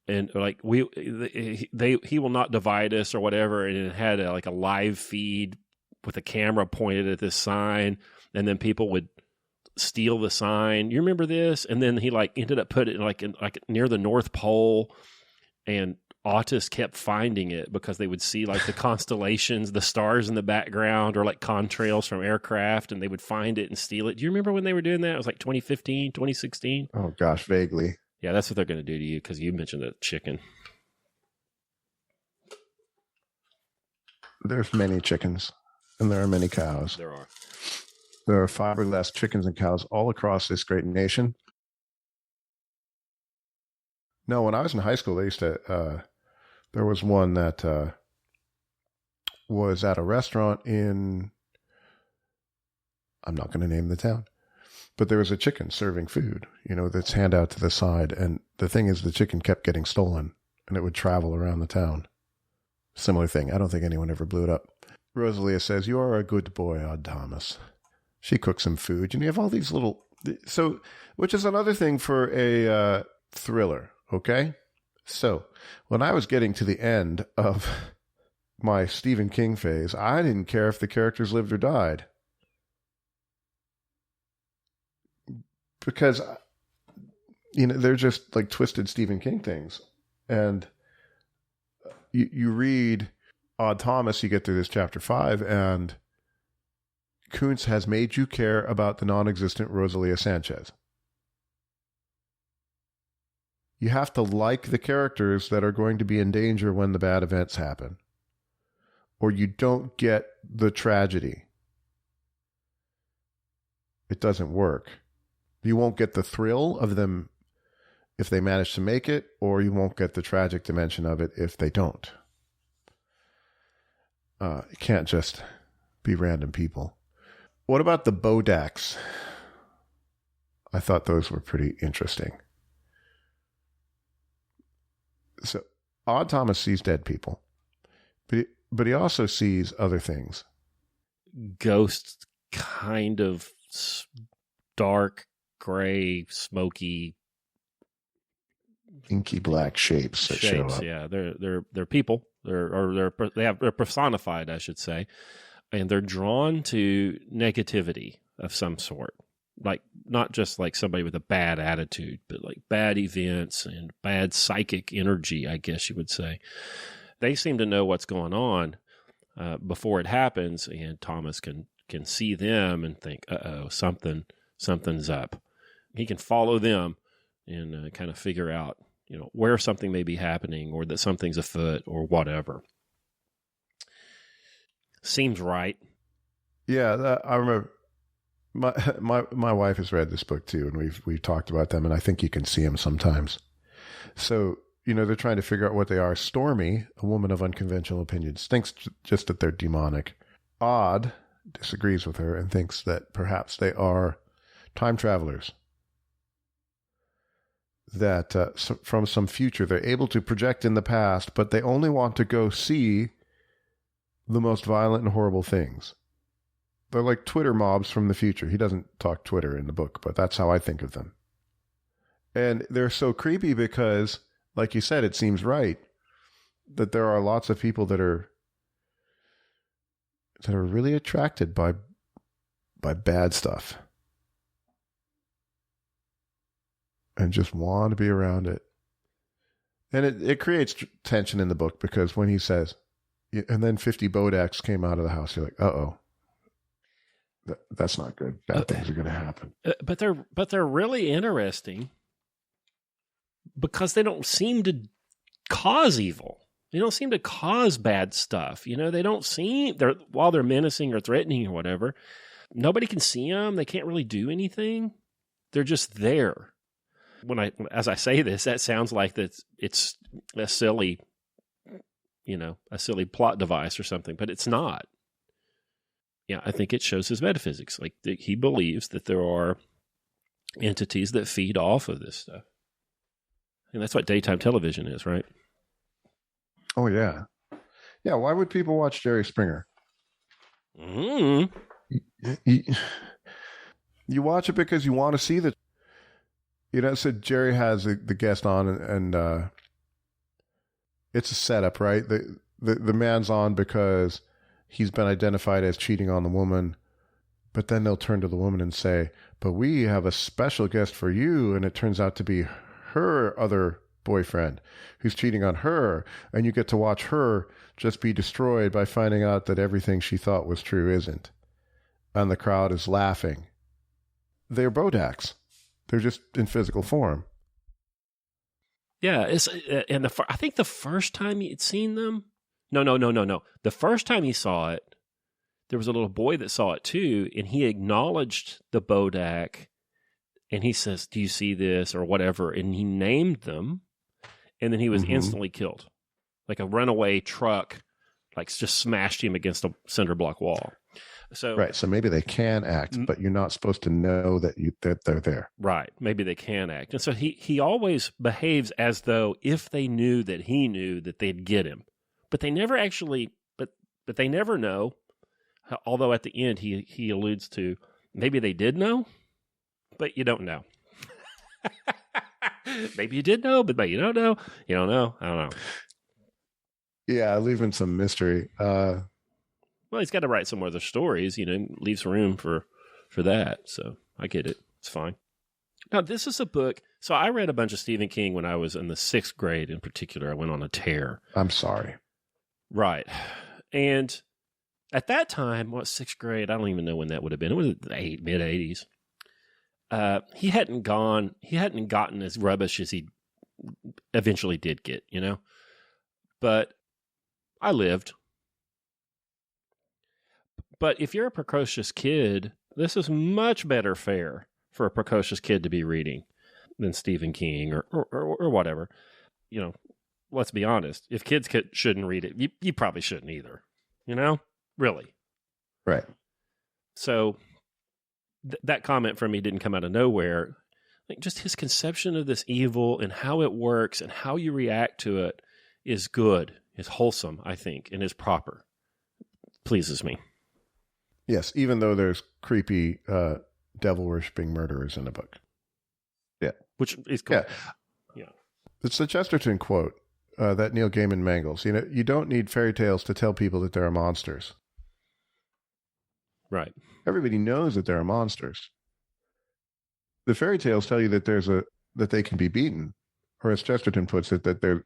and like he will not divide us or whatever, and it had like a live feed with a camera pointed at this sign, and then people would steal the sign. You remember this? And then he like ended up putting it in near the North Pole, and autists kept finding it because they would see like the constellations, the stars in the background, or like contrails from aircraft, and they would find it and steal it. Do you remember when they were doing that? It was like 2015, 2016. Oh gosh, vaguely. Yeah, that's what they're going to do to you because you mentioned the chicken. There's many chickens, and there are many cows. There are. There are fiberglass chickens and cows all across this great nation. No, when I was in high school, they used to. There was one that was at a restaurant in. I'm not going to name the town, but there was a chicken serving food, that's hand out to the side. And the thing is, the chicken kept getting stolen, and it would travel around the town. Similar thing. I don't think anyone ever blew it up. Rosalia says, "You are a good boy, Odd Thomas." She cooks some food. You have all these little... So, which is another thing for a thriller, okay? So, when I was getting to the end of my Stephen King phase, I didn't care if the characters lived or died. Because, they're just like twisted Stephen King things. And you read Odd Thomas, you get through this chapter 5, and Koontz has made you care about the non-existent Rosalia Sanchez. You have to like the characters that are going to be in danger when the bad events happen, or you don't get the tragedy. It doesn't work. You won't get the thrill of them if they manage to make it, or you won't get the tragic dimension of it if they don't. It can't just be random people. What about the Bodaks? I thought those were pretty interesting. So, Odd Thomas sees dead people, but he also sees other things. Ghosts, kind of dark, gray, smoky, inky black shapes that show up. Yeah, they're people. They're personified, I should say, and they're drawn to negativity of some sort. Like, not just like somebody with a bad attitude, but like bad events and bad psychic energy, I guess you would say. They seem to know what's going on before it happens, and Thomas can see them and think, uh-oh, something's up. He can follow them and kind of figure out, where something may be happening, or that something's afoot, or whatever. Seems right. Yeah, I remember. My wife has read this book too, and we've talked about them, and I think you can see them sometimes. So, they're trying to figure out what they are. Stormy, a woman of unconventional opinions, thinks just that they're demonic. Odd disagrees with her and thinks that perhaps they are time travelers. That from some future, they're able to project in the past, but they only want to go see the most violent and horrible things. They're like Twitter mobs from the future. He doesn't talk Twitter in the book, but that's how I think of them. And they're so creepy because, like you said, it seems right that there are lots of people that are really attracted by bad stuff and just want to be around it. And it creates tension in the book because when he says, and then 50 Bodaks came out of the house, you're like, uh-oh. That's not good. Bad things are going to happen. But they're really interesting because they don't seem to cause evil. They don't seem to cause bad stuff. They don't seem, while they're menacing or threatening or whatever, nobody can see them. They can't really do anything. They're just there. As I say this, that sounds like it's a silly, a silly plot device or something, but it's not. Yeah, I think it shows his metaphysics. Like he believes that there are entities that feed off of this stuff. And that's what daytime television is, right? Oh, yeah. Yeah, why would people watch Jerry Springer? Mm. You watch it because you want to see the... So Jerry has the guest on, and it's a setup, right? The man's on because he's been identified as cheating on the woman, but then they'll turn to the woman and say, but we have a special guest for you, and it turns out to be her other boyfriend who's cheating on her, and you get to watch her just be destroyed by finding out that everything she thought was true isn't. And the crowd is laughing. They're Bodaks. They're just in physical form. Yeah, and I think the first time he'd seen them, no. The first time he saw it, there was a little boy that saw it too, and he acknowledged the Bodak, and he says, "Do you see this?" or whatever, and he named them, and then he was instantly killed, like a runaway truck, like just smashed him against a cinder block wall. So right, so maybe they can act, but you're not supposed to know that they're there. Right, maybe they can act, and so he always behaves as though if they knew that he knew that they'd get him, but they never actually, but they never know. Although at the end he alludes to maybe they did know, but you don't know. Maybe you did know, but you don't know. You don't know. I don't know. Yeah, leaving some mystery. Well, he's got to write some more other stories, leaves room for that. So I get it. It's fine. Now, this is a book. So I read a bunch of Stephen King when I was in the 6th grade in particular. I went on a tear. I'm sorry. Right. And at that time, 6th grade? I don't even know when that would have been. It was the mid-'80s. He hadn't gotten as rubbish as he eventually did get, But I lived. But if you're a precocious kid, this is much better fare for a precocious kid to be reading than Stephen King or whatever. Let's be honest. If kids shouldn't read it, you probably shouldn't either. Really. Right. So that comment from me didn't come out of nowhere. Like just his conception of this evil and how it works and how you react to it is good, is wholesome, I think, and is proper. Pleases me. Yes, even though there's creepy devil-worshipping murderers in the book. Yeah. Which is cool. Yeah. It's the Chesterton quote that Neil Gaiman mangles. You don't need fairy tales to tell people that there are monsters. Right. Everybody knows that there are monsters. The fairy tales tell you that that they can be beaten. Or as Chesterton puts it, that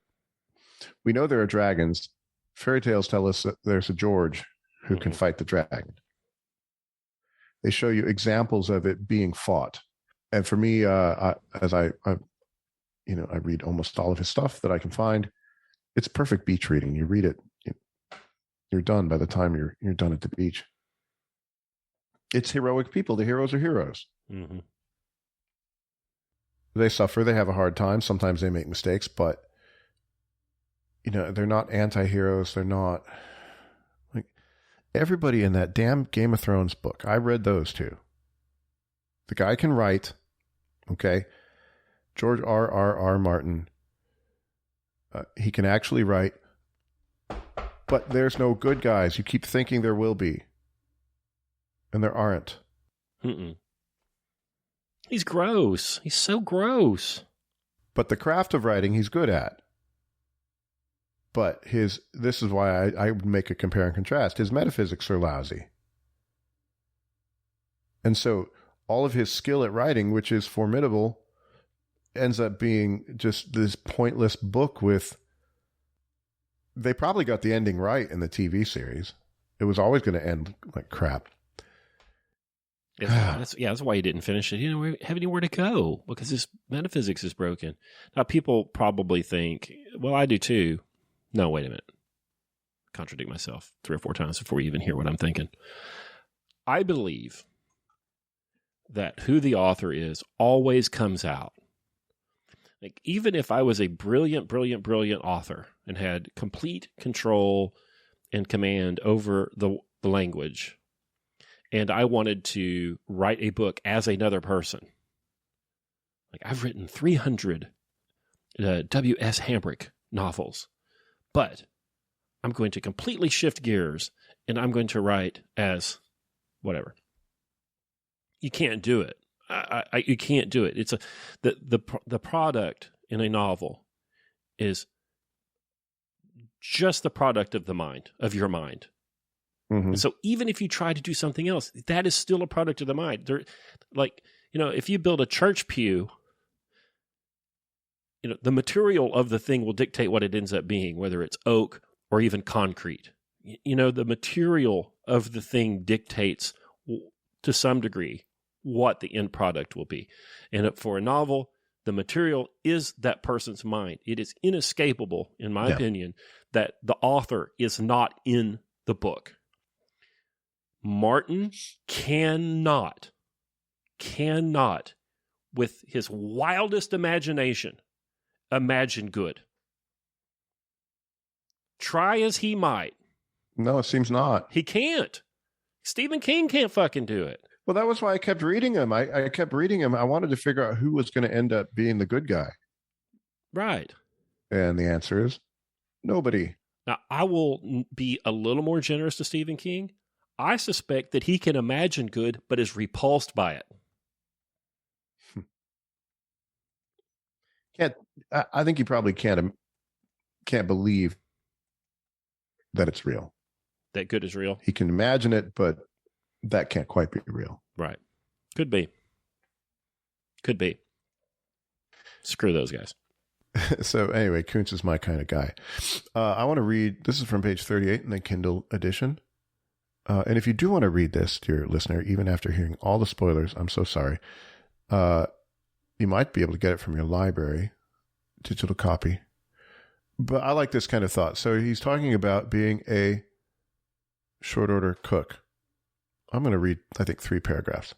we know there are dragons. Fairy tales tell us that there's a George who can fight the dragon. They show you examples of it being fought. And for me, I read almost all of his stuff that I can find. It's perfect beach reading. You read it, you're done by the time you're done at the beach. It's heroic people. The heroes are heroes. Mm-hmm. They suffer. They have a hard time. Sometimes they make mistakes, but they're not anti-heroes. They're not like everybody in that damn Game of Thrones book. I read those too. The guy can write. Okay. George R. Martin. He can actually write, but there's no good guys. You keep thinking there will be, and there aren't. Mm-mm. He's gross. He's so gross. But the craft of writing he's good at. But this is why I would make a compare and contrast. His metaphysics are lousy. And so all of his skill at writing, which is formidable, ends up being just this pointless book with... They probably got the ending right in the TV series. It was always going to end like crap. That's why he didn't finish it. He didn't have anywhere to go because his metaphysics is broken. Now, people probably think, well, I do too. No, wait a minute. Contradict myself 3 or 4 times before you even hear what I'm thinking. I believe that who the author is always comes out. Like, even if I was a brilliant author and had complete control and command over the language, and I wanted to write a book as another person, Like, I've written 300 W.S. Hambrick novels, but I'm going to completely shift gears and I'm going to write as whatever. You can't do it. You can't do it. It's the product in a novel is just the product of the mind, of your mind. Mm-hmm. And so even if you try to do something else, that is still a product of the mind. If you build a church pew, the material of the thing will dictate what it ends up being, whether it's oak or even concrete. The material of the thing dictates to some degree what the end product will be. And for a novel, the material is that person's mind. It is inescapable, in my opinion, that the author is not in the book. Martin cannot, with his wildest imagination, imagine good. Try as he might. No, it seems not. He can't. Stephen King can't fucking do it. Well, that was why I kept reading him. I kept reading him. I wanted to figure out who was going to end up being the good guy. Right. And the answer is nobody. Now, I will be a little more generous to Stephen King. I suspect that he can imagine good, but is repulsed by it. I think he probably can't believe that it's real. That good is real? He can imagine it, but that can't quite be real. Right. Could be. Screw those guys. So anyway, Koontz is my kind of guy. I want to read, this is from page 38 in the Kindle edition. And if you do want to read this, dear listener, even after hearing all the spoilers, I'm so sorry. You might be able to get it from your library, digital copy. But I like this kind of thought. So he's talking about being a short order cook. I'm going to read, I think, 3 paragraphs.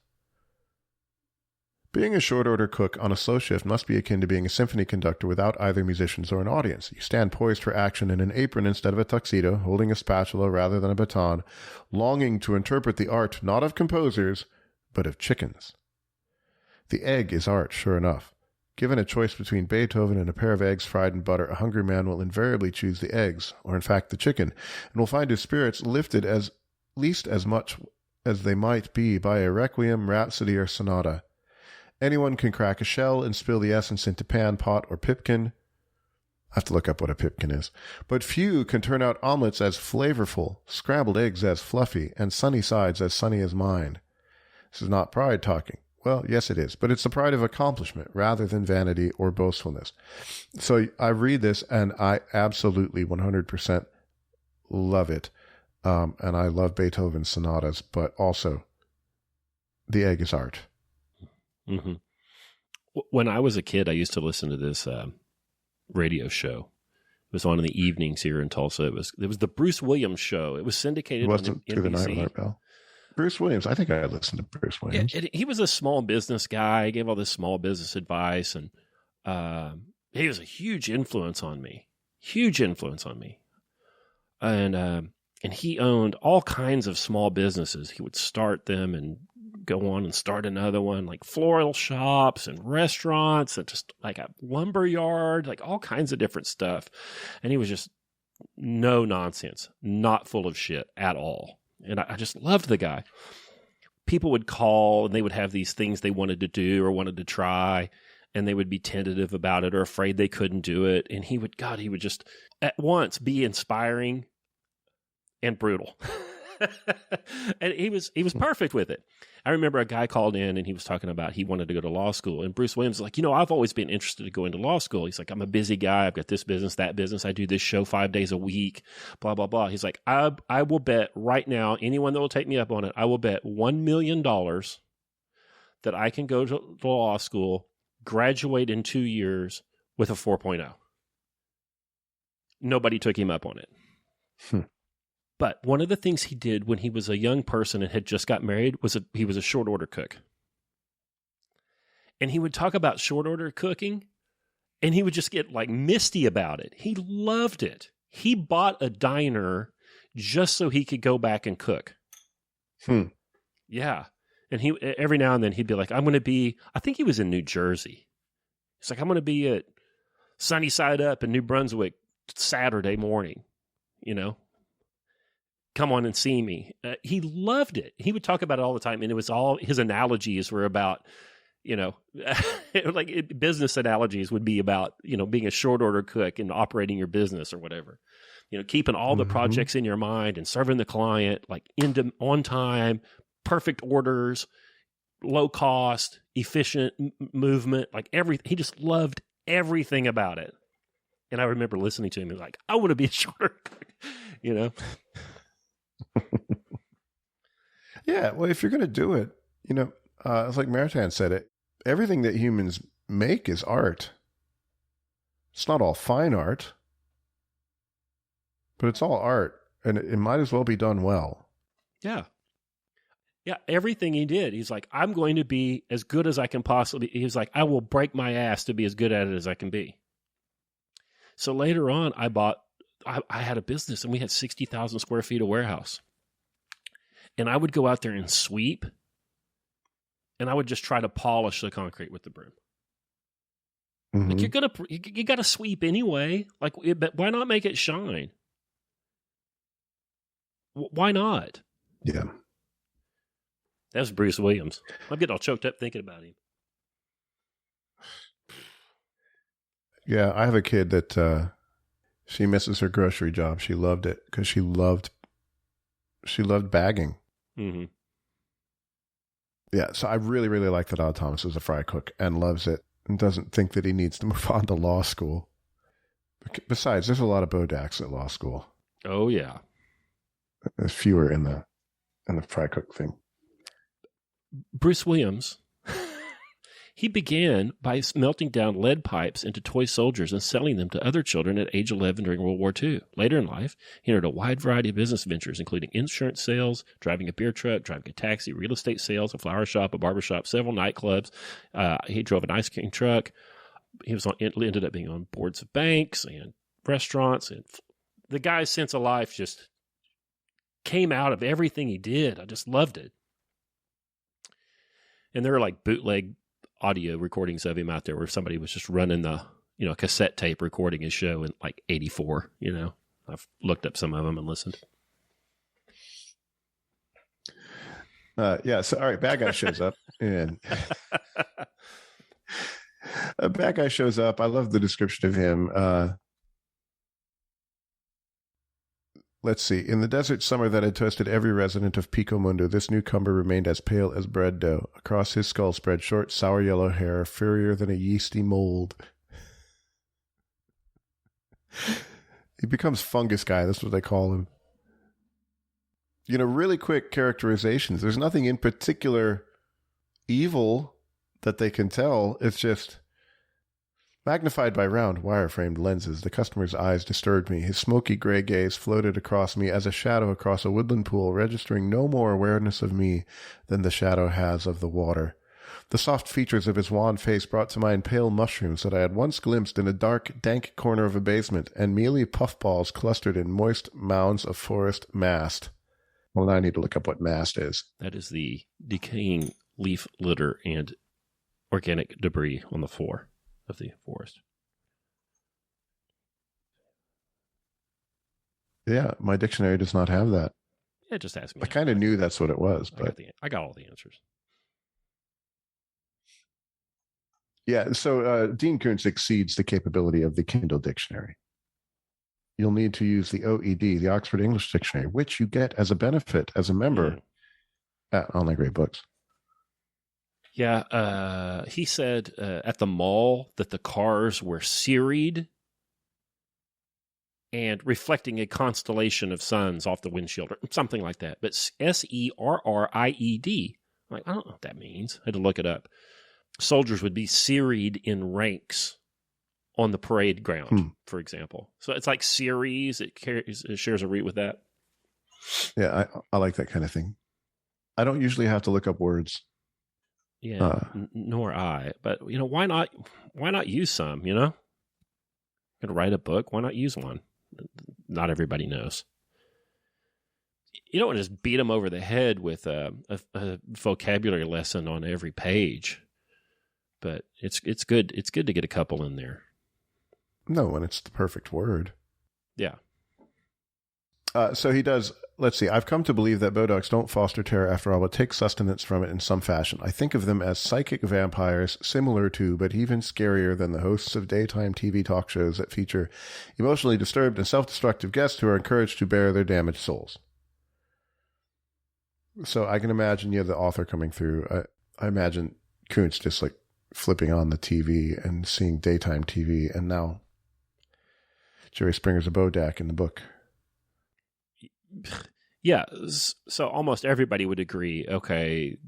Being a short order cook on a slow shift must be akin to being a symphony conductor without either musicians or an audience. You stand poised for action in an apron instead of a tuxedo, holding a spatula rather than a baton, longing to interpret the art not of composers, but of chickens. The egg is art, sure enough. Given a choice between Beethoven and a pair of eggs fried in butter, a hungry man will invariably choose the eggs, or in fact the chicken, and will find his spirits lifted at least as much as they might be by a requiem, rhapsody, or sonata. Anyone can crack a shell and spill the essence into pan, pot, or pipkin. I have to look up what a pipkin is. But few can turn out omelets as flavorful, scrambled eggs as fluffy, and sunny sides as sunny as mine. This is not pride talking. Well, yes, it is, but it's the pride of accomplishment rather than vanity or boastfulness. So I read this and I absolutely 100% love it. And I love Beethoven's sonatas, but also the egg is art. Mm-hmm. When I was a kid, I used to listen to this radio show. It was on in the evenings here in Tulsa. It was the Bruce Williams show. It was syndicated on NBC. Through the Night with Art Bell. Bruce Williams. I think I listened to Bruce Williams. Yeah, he was a small business guy. He gave all this small business advice, and he was a huge influence on me. And he owned all kinds of small businesses. He would start them and go on and start another one, like floral shops and restaurants and just like a lumber yard, like all kinds of different stuff. And he was just no nonsense, not full of shit at all. And I just loved the guy. People would call and they would have these things they wanted to do or wanted to try, and they would be tentative about it or afraid they couldn't do it. And he would just at once be inspiring and brutal. And he was perfect with it. I remember a guy called in and he was talking about he wanted to go to law school. And Bruce Williams was like, I've always been interested to go into law school. He's like, I'm a busy guy. I've got this business, that business. I do this show 5 days a week, blah, blah, blah. He's like, I will bet right now, anyone that will take me up on it, I will bet $1 million that I can go to law school, graduate in 2 years with a 4.0. Nobody took him up on it. But one of the things he did when he was a young person and had just got married was he was a short order cook. And he would talk about short order cooking, and he would just get like misty about it. He loved it. He bought a diner just so he could go back and cook. Yeah. And he every now and then he'd be like, I think he was in New Jersey. He's like, I'm going to be at Sunny Side Up in New Brunswick Saturday morning, you know. Come on and see me. He loved it. He would talk about it all the time, and it was all his analogies were about, you know, business analogies would be about, you know, being a short order cook and operating your business or whatever. You know, keeping all the projects in your mind and serving the client like on time, perfect orders, low cost, efficient movement, like everything. He just loved everything about it. And I remember listening to him and like, I want to be a short order cook, you know. Yeah, well, if you're going to do it, you know, it's like Maritain said it, everything that humans make is art. It's not all fine art, but it's all art, and it might as well be done well. Yeah. Yeah, everything he did, he's like, I'm going to be as good as I can possibly. He was like, I will break my ass to be as good at it as I can be. So later on, I had a business, and we had 60,000 square feet of warehouse. And I would go out there and sweep, and I would just try to polish the concrete with the broom. Mm-hmm. Like you got to sweep anyway. Like, but why not make it shine? Why not? Yeah. That's Bruce Williams. I'm getting all choked up thinking about him. Yeah, I have a kid that she misses her grocery job. She loved it because she loved bagging. Mm-hmm. Yeah, so I really, really like that Odd Thomas is a fry cook and loves it and doesn't think that he needs to move on to law school. Besides, there's a lot of Bodaks at law school. Oh, yeah. There's fewer in the fry cook thing. Bruce Williams, he began by melting down lead pipes into toy soldiers and selling them to other children at age 11 during World War II. Later in life, he entered a wide variety of business ventures, including insurance sales, driving a beer truck, driving a taxi, real estate sales, a flower shop, a barber shop, several nightclubs. He drove an ice cream truck. He ended up being on boards of banks and restaurants. And the guy's sense of life just came out of everything he did. I just loved it. And there are like bootleg audio recordings of him out there where somebody was just running the, you know, cassette tape recording his show in like 84, you know. I've looked up some of them and listened. Yeah, so all right, bad guy shows up and a bad guy shows up. I love the description of him. Let's see. In the desert summer that had toasted every resident of Pico Mundo, this newcomer remained as pale as bread dough. Across his skull spread short, sour yellow hair, furrier than a yeasty mold. He becomes fungus guy. That's what they call him. You know, really quick characterizations. There's nothing in particular evil that they can tell. It's just magnified by round, wire-framed lenses. The customer's eyes disturbed me. His smoky gray gaze floated across me as a shadow across a woodland pool, registering no more awareness of me than the shadow has of the water. The soft features of his wan face brought to mind pale mushrooms that I had once glimpsed in a dark, dank corner of a basement, and mealy puffballs clustered in moist mounds of forest mast. Well, now I need to look up what mast is. That is the decaying leaf litter and organic debris on the floor of the forest. Yeah, my dictionary does not have that. Yeah, just ask me. I kind of knew that's what it was, but I got all the answers. Yeah, so Dean Koontz exceeds the capability of the Kindle dictionary. You'll need to use the OED, the Oxford English Dictionary, which you get as a benefit as a member at Online Great Books. Yeah, he said at the mall that the cars were serried and reflecting a constellation of suns off the windshield, or something like that. But serried. Like, I don't know what that means. I had to look it up. Soldiers would be serried in ranks on the parade ground, for example. So it's like series. It shares a root with that. Yeah, I like that kind of thing. I don't usually have to look up words. Yeah, nor I. But, you know, why not use some, you know? Going to write a book, why not use one? Not everybody knows. You don't want to just beat them over the head with a vocabulary lesson on every page. but it's good. It's good to get a couple in there. No, and it's the perfect word. Yeah. So he does. Let's see. I've come to believe that Bodaks don't foster terror after all, but take sustenance from it in some fashion. I think of them as psychic vampires, similar to, but even scarier than the hosts of daytime TV talk shows that feature emotionally disturbed and self-destructive guests who are encouraged to bare their damaged souls. So I can imagine, the author coming through. I imagine Koontz just like flipping on the TV and seeing daytime TV, and now Jerry Springer's a Bodak in the book. Yeah, so almost everybody would agree, okay,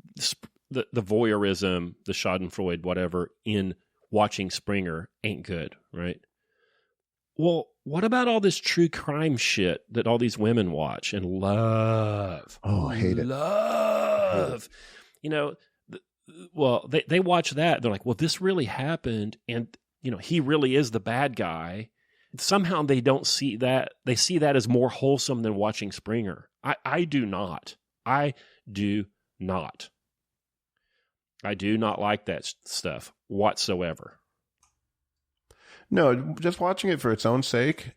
the voyeurism, the schadenfreude, whatever, in watching Springer ain't good, right? Well, what about all this true crime shit that all these women watch and love? Oh, hate it. Love. Well, they watch that. They're like, well, this really happened, and, he really is the bad guy. Somehow they don't see that. They see that as more wholesome than watching Springer. I do not. I do not. I do not like that stuff whatsoever. No, just watching it for its own sake.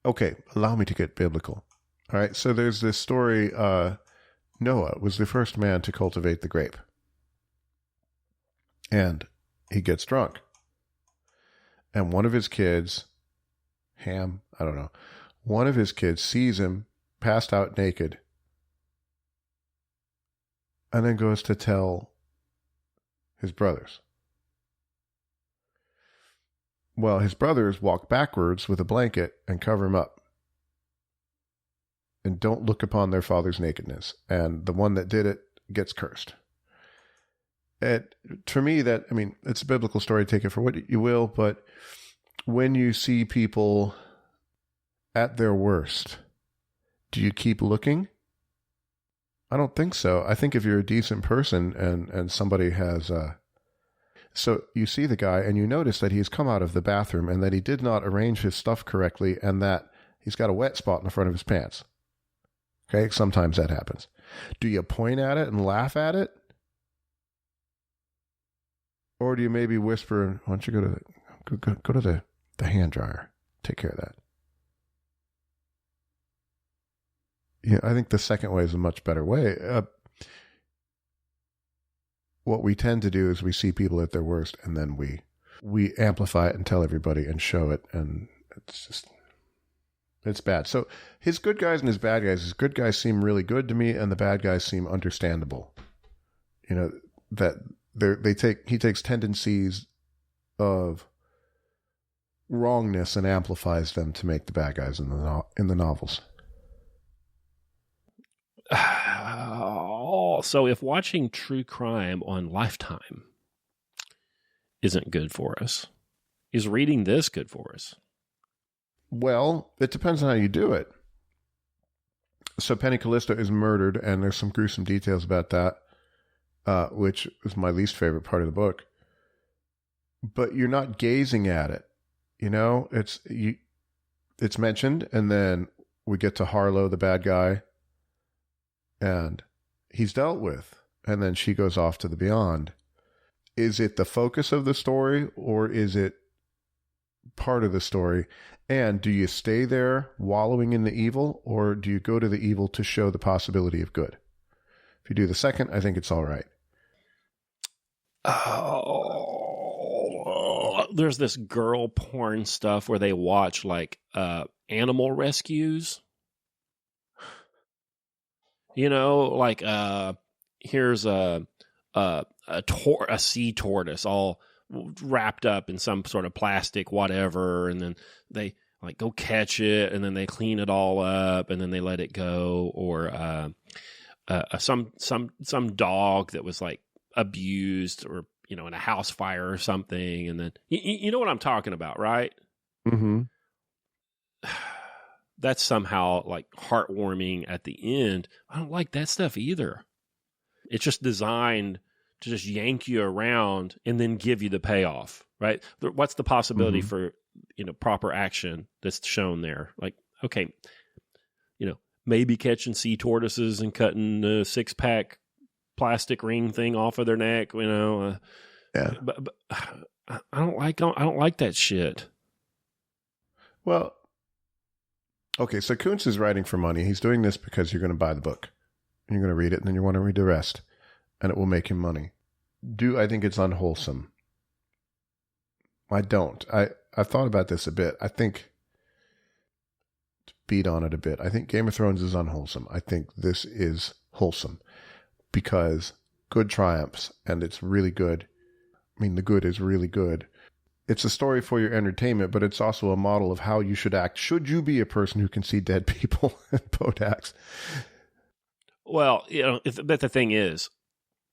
Okay, allow me to get biblical. All right, so there's this story. Noah was the first man to cultivate the grape. And he gets drunk. And one of his kids... Ham, I don't know. One of his kids sees him passed out naked and then goes to tell his brothers. Well, his brothers walk backwards with a blanket and cover him up and don't look upon their father's nakedness. And the one that did it gets cursed. For me, it's a biblical story. Take it for what you will, but when you see people at their worst, do you keep looking? I don't think so. I think if you're a decent person and somebody has... So you see the guy and you notice that he's come out of the bathroom and that he did not arrange his stuff correctly and that he's got a wet spot in the front of his pants. Okay, sometimes that happens. Do you point at it and laugh at it? Or do you maybe whisper, why don't you go to the hand dryer? Take care of that. Yeah, I think the second way is a much better way. What we tend to do is we see people at their worst and then we amplify it and tell everybody and show it, and it's bad. So his good guys and his bad guys, his good guys seem really good to me and the bad guys seem understandable. That he takes tendencies of wrongness and amplifies them to make the bad guys in the novels. So if watching true crime on Lifetime isn't good for us, is reading this good for us? Well, it depends on how you do it. So Penny Callisto is murdered, and there's some gruesome details about that, which is my least favorite part of the book. But you're not gazing at it. It's mentioned, and then we get to Harlow, the bad guy, and he's dealt with, and then she goes off to the beyond. Is it the focus of the story, or is it part of the story? And do you stay there wallowing in the evil, or do you go to the evil to show the possibility of good? If you do the second, I think it's all right. There's this girl porn stuff where they watch like animal rescues. Here's a sea tortoise all wrapped up in some sort of plastic, whatever, and then they like go catch it, and then they clean it all up, and then they let it go. Or some dog that was like abused, or in a house fire or something, and then you know what I'm talking about, right? Mm-hmm. That's somehow like heartwarming at the end. I don't like that stuff either. It's just designed to just yank you around and then give you the payoff, right? What's the possibility for, proper action that's shown there? Like, okay, maybe catching sea tortoises and cutting a 6-pack plastic ring thing off of their neck, Yeah. But I don't like that shit. Well, okay, so Koontz is writing for money. He's doing this because you're going to buy the book. You're going to read it, and then you want to read the rest, and it will make him money. Do I think it's unwholesome? I don't. I've thought about this a bit. I think, to beat on it a bit, I think Game of Thrones is unwholesome. I think this is wholesome because good triumphs, and it's really good. I mean, the good is really good. It's a story for your entertainment, but it's also a model of how you should act. Should you be a person who can see dead people and Bodax? Well, but the thing is,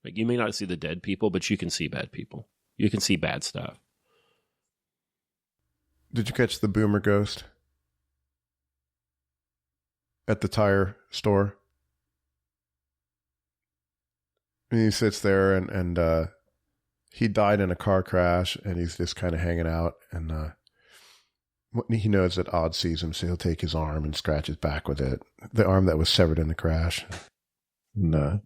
like, you may not see the dead people, but you can see bad people. You can see bad stuff. Did you catch the boomer ghost at the tire store? And he sits there and he died in a car crash, and he's just kind of hanging out, and he knows that Odd sees him, so he'll take his arm and scratch his back with it. The arm that was severed in the crash. No.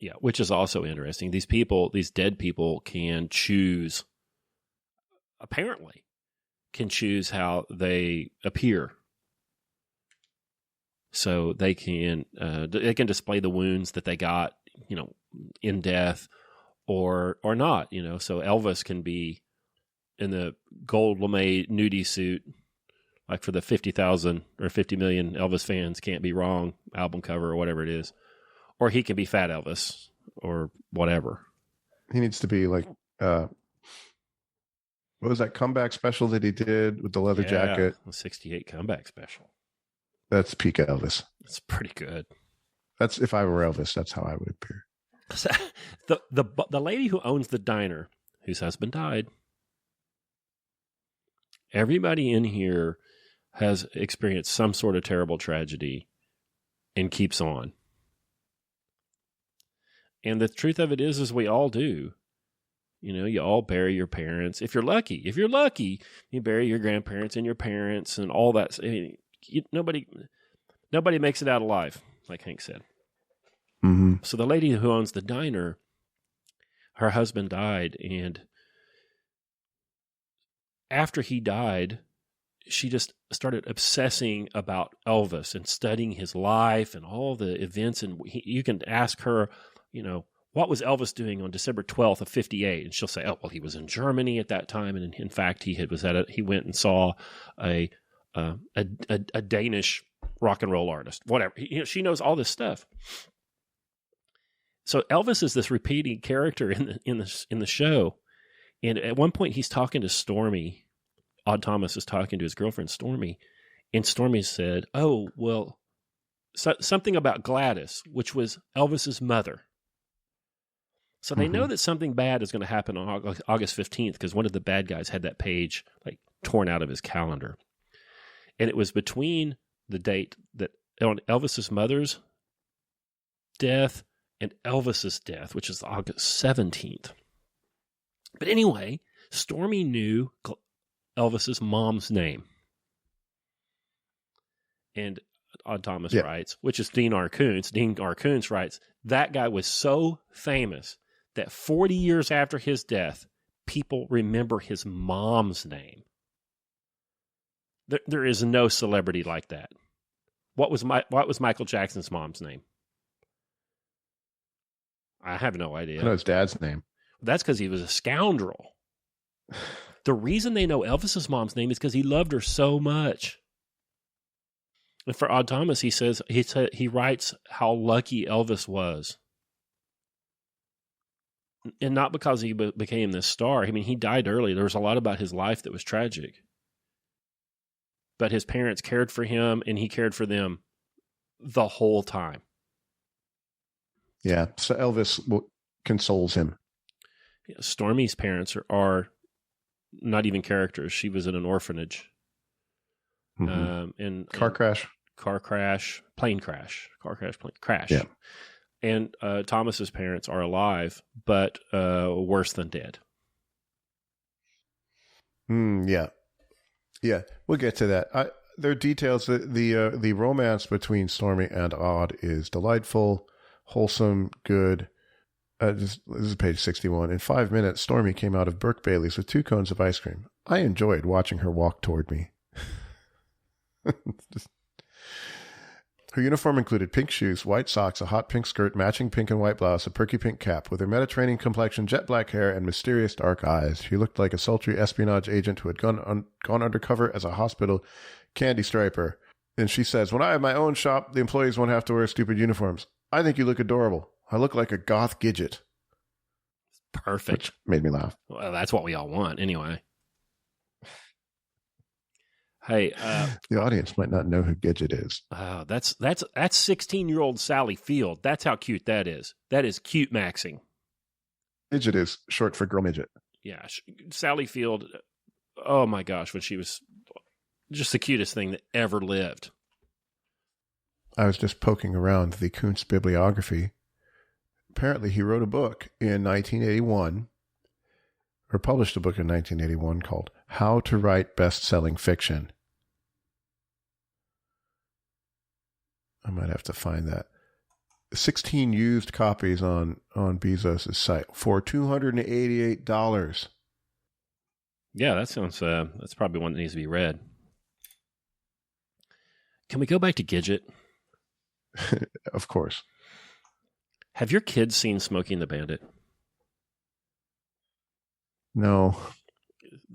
Yeah, which is also interesting. These people, these dead people can choose, apparently, can choose how they appear. So they can display the wounds that they got, in death or not, So Elvis can be in the gold lame nudie suit, like for the 50,000 or 50 million Elvis fans can't be wrong album cover or whatever it is. Or he can be Fat Elvis or whatever. He needs to be like, what was that comeback special that he did with the leather jacket? The 68 comeback special. That's peak Elvis. It's pretty good. That's, if I were Elvis, that's how I would appear. So, the lady who owns the diner, whose husband died, everybody in here has experienced some sort of terrible tragedy and keeps on. And the truth of it is we all do. You all bury your parents. If you're lucky, you bury your grandparents and your parents and all that. I mean, nobody makes it out alive, like Hank said. Mm-hmm. So the lady who owns the diner, her husband died, and after he died, she just started obsessing about Elvis and studying his life and all the events. And you can ask her, what was Elvis doing on December 12th of 58? And she'll say, oh, well, he was in Germany at that time. And in fact, he went and saw a Danish rock and roll artist, whatever. She knows all this stuff. So Elvis is this repeating character in the show. And at one point he's talking to Stormy. Odd Thomas is talking to his girlfriend, Stormy. And Stormy said, oh, well, something about Gladys, which was Elvis's mother. So they know that something bad is going to happen on August 15th because one of the bad guys had that page like torn out of his calendar. And it was between the date that on Elvis's mother's death and Elvis's death, which is August 17th. But anyway, Stormy knew Elvis's mom's name. And Odd Thomas writes, which is Dean R. Koontz. Dean R. Koontz writes, that guy was so famous that 40 years after his death, people remember his mom's name. There is no celebrity like that. What was Michael Jackson's mom's name? I have no idea. I know his dad's name. That's because he was a scoundrel. The reason they know Elvis's mom's name is because he loved her so much. And for Odd Thomas, he writes how lucky Elvis was. And not because he became this star. I mean, he died early. There was a lot about his life that was tragic. But his parents cared for him, and he cared for them the whole time. Yeah, so Elvis consoles him. Yeah, Stormy's parents are not even characters. She was in an orphanage. Mm-hmm. Plane crash. Yeah. And Thomas's parents are alive, but worse than dead. Yeah, we'll get to that. There are details. The romance between Stormy and Odd is delightful, wholesome, good. This is page 61. In 5 minutes, Stormy came out of Burke Bailey's with 2 cones of ice cream. I enjoyed watching her walk toward me. Her uniform included pink shoes, white socks, a hot pink skirt, matching pink and white blouse, a perky pink cap. With her Mediterranean complexion, jet black hair, and mysterious dark eyes, she looked like a sultry espionage agent who had gone undercover as a hospital candy striper. And she says, when I have my own shop, the employees won't have to wear stupid uniforms. I think you look adorable. I look like a goth Gidget. Perfect. Which made me laugh. Well, that's what we all want anyway. Hey, the audience might not know who Gidget is. That's 16-year-old Sally Field. That's how cute that is. That is cute maxing. Midget is short for girl midget. Yeah, Sally Field. Oh my gosh, when she was just the cutest thing that ever lived. I was just poking around the Koontz bibliography. Apparently, he wrote a book in 1981, or published a book in 1981 called How to Write Best-Selling Fiction. I might have to find that. 16 used copies on Bezos' site for $288. Yeah, that sounds, that's probably one that needs to be read. Can we go back to Gidget? Of course. Have your kids seen Smokey and the Bandit? No.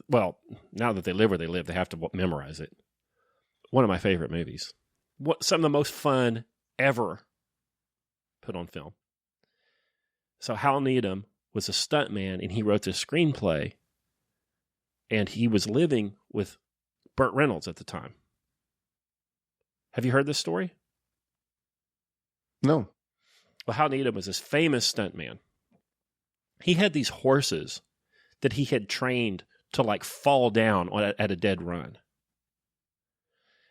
Well, now that they live where they live, they have to memorize it. One of my favorite movies. Some of the most fun ever put on film. So Hal Needham was a stuntman, and he wrote this screenplay, and he was living with Burt Reynolds at the time. Have you heard this story? No. Well, Hal Needham was this famous stuntman. He had these horses that he had trained to like fall down at a dead run.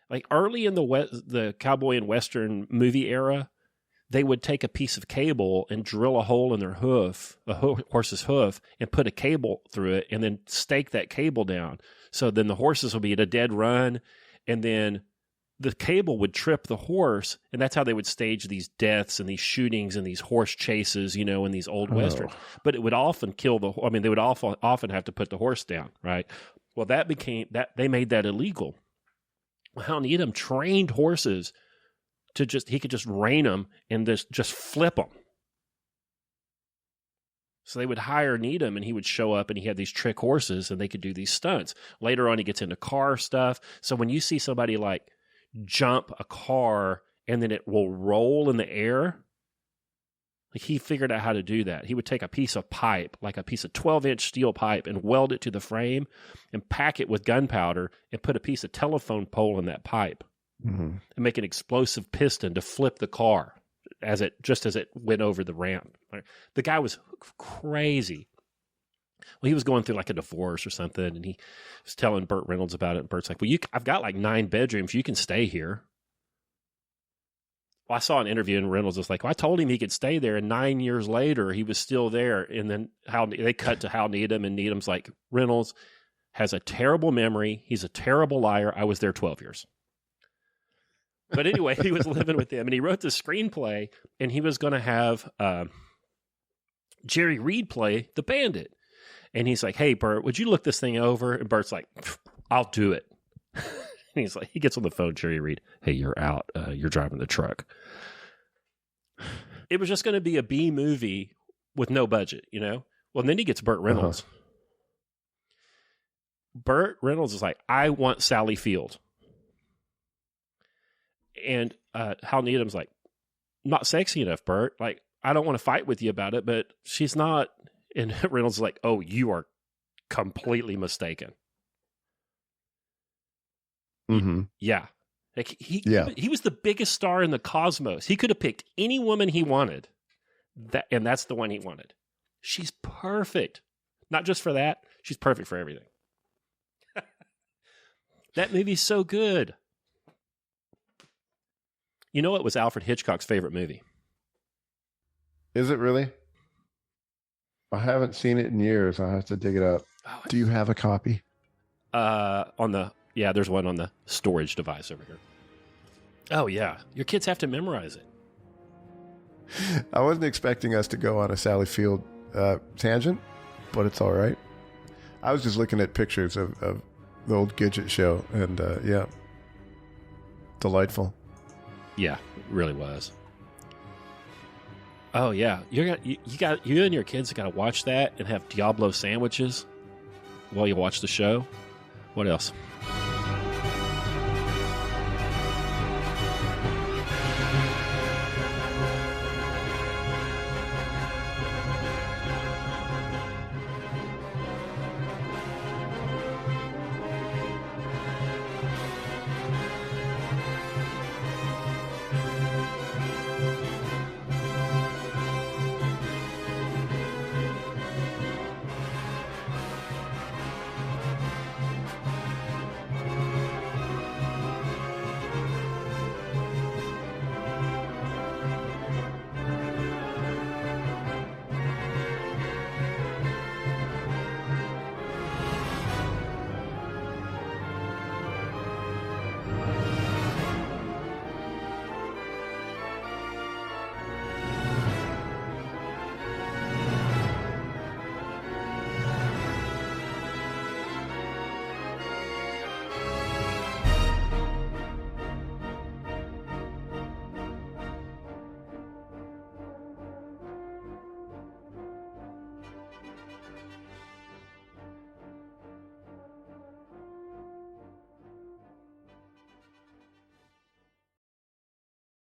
Like early in the cowboy and western movie era, they would take a piece of cable and drill a hole in their hoof, a horse's hoof, and put a cable through it and then stake that cable down. So then the horses would be at a dead run, and then the cable would trip the horse, and that's how they would stage these deaths and these shootings and these horse chases, in these old westerns. But it would often kill they would often have to put the horse down, right? Well, they made that illegal. Hal Needham trained horses to he could just rein them and just flip them. So they would hire Needham, and he would show up, and he had these trick horses, and they could do these stunts. Later on, he gets into car stuff. So when you see somebody like jump a car and then it will roll in the air, like he figured out how to do that. He would take a piece of pipe, like a piece of 12-inch steel pipe, and weld it to the frame and pack it with gunpowder and put a piece of telephone pole in that pipe and make an explosive piston to flip the car as it went over the ramp. The guy was crazy. Well, he was going through like a divorce or something, and he was telling Burt Reynolds about it. And Burt's like, well, I've got like 9 bedrooms. You can stay here. Well, I saw an interview, and Reynolds was like, well, I told him he could stay there, and 9 years later, he was still there. And then they cut to Hal Needham, and Needham's like, Reynolds has a terrible memory. He's a terrible liar. I was there 12 years. But anyway, he was living with them, and he wrote the screenplay, and he was going to have Jerry Reed play the bandit. And he's like, hey, Burt, would you look this thing over? And Burt's like, I'll do it. And he's like, he gets on the phone, Jerry Reed, hey, you're out. You're driving the truck. It was just going to be a B movie with no budget, Well, and then he gets Burt Reynolds. Burt Reynolds is like, I want Sally Field. And Hal Needham's like, not sexy enough, Burt. Like, I don't want to fight with you about it, but she's not. And Reynolds is like, oh, you are completely mistaken. Mm-hmm. Yeah. Like he was the biggest star in the cosmos. He could have picked any woman he wanted. And that's the one he wanted. She's perfect. Not just for that. She's perfect for everything. That movie's so good. You know, it was Alfred Hitchcock's favorite movie. Is it really? I haven't seen it in years. I'll have to dig it up. Oh, do you have a copy? There's one on the storage device over here. Oh, yeah. Your kids have to memorize it. I wasn't expecting us to go on a Sally Field tangent, but it's all right. I was just looking at pictures of the old Gidget show, and yeah, delightful. Yeah, it really was. Oh yeah, you and your kids got to watch that and have Diablo sandwiches while you watch the show. What else?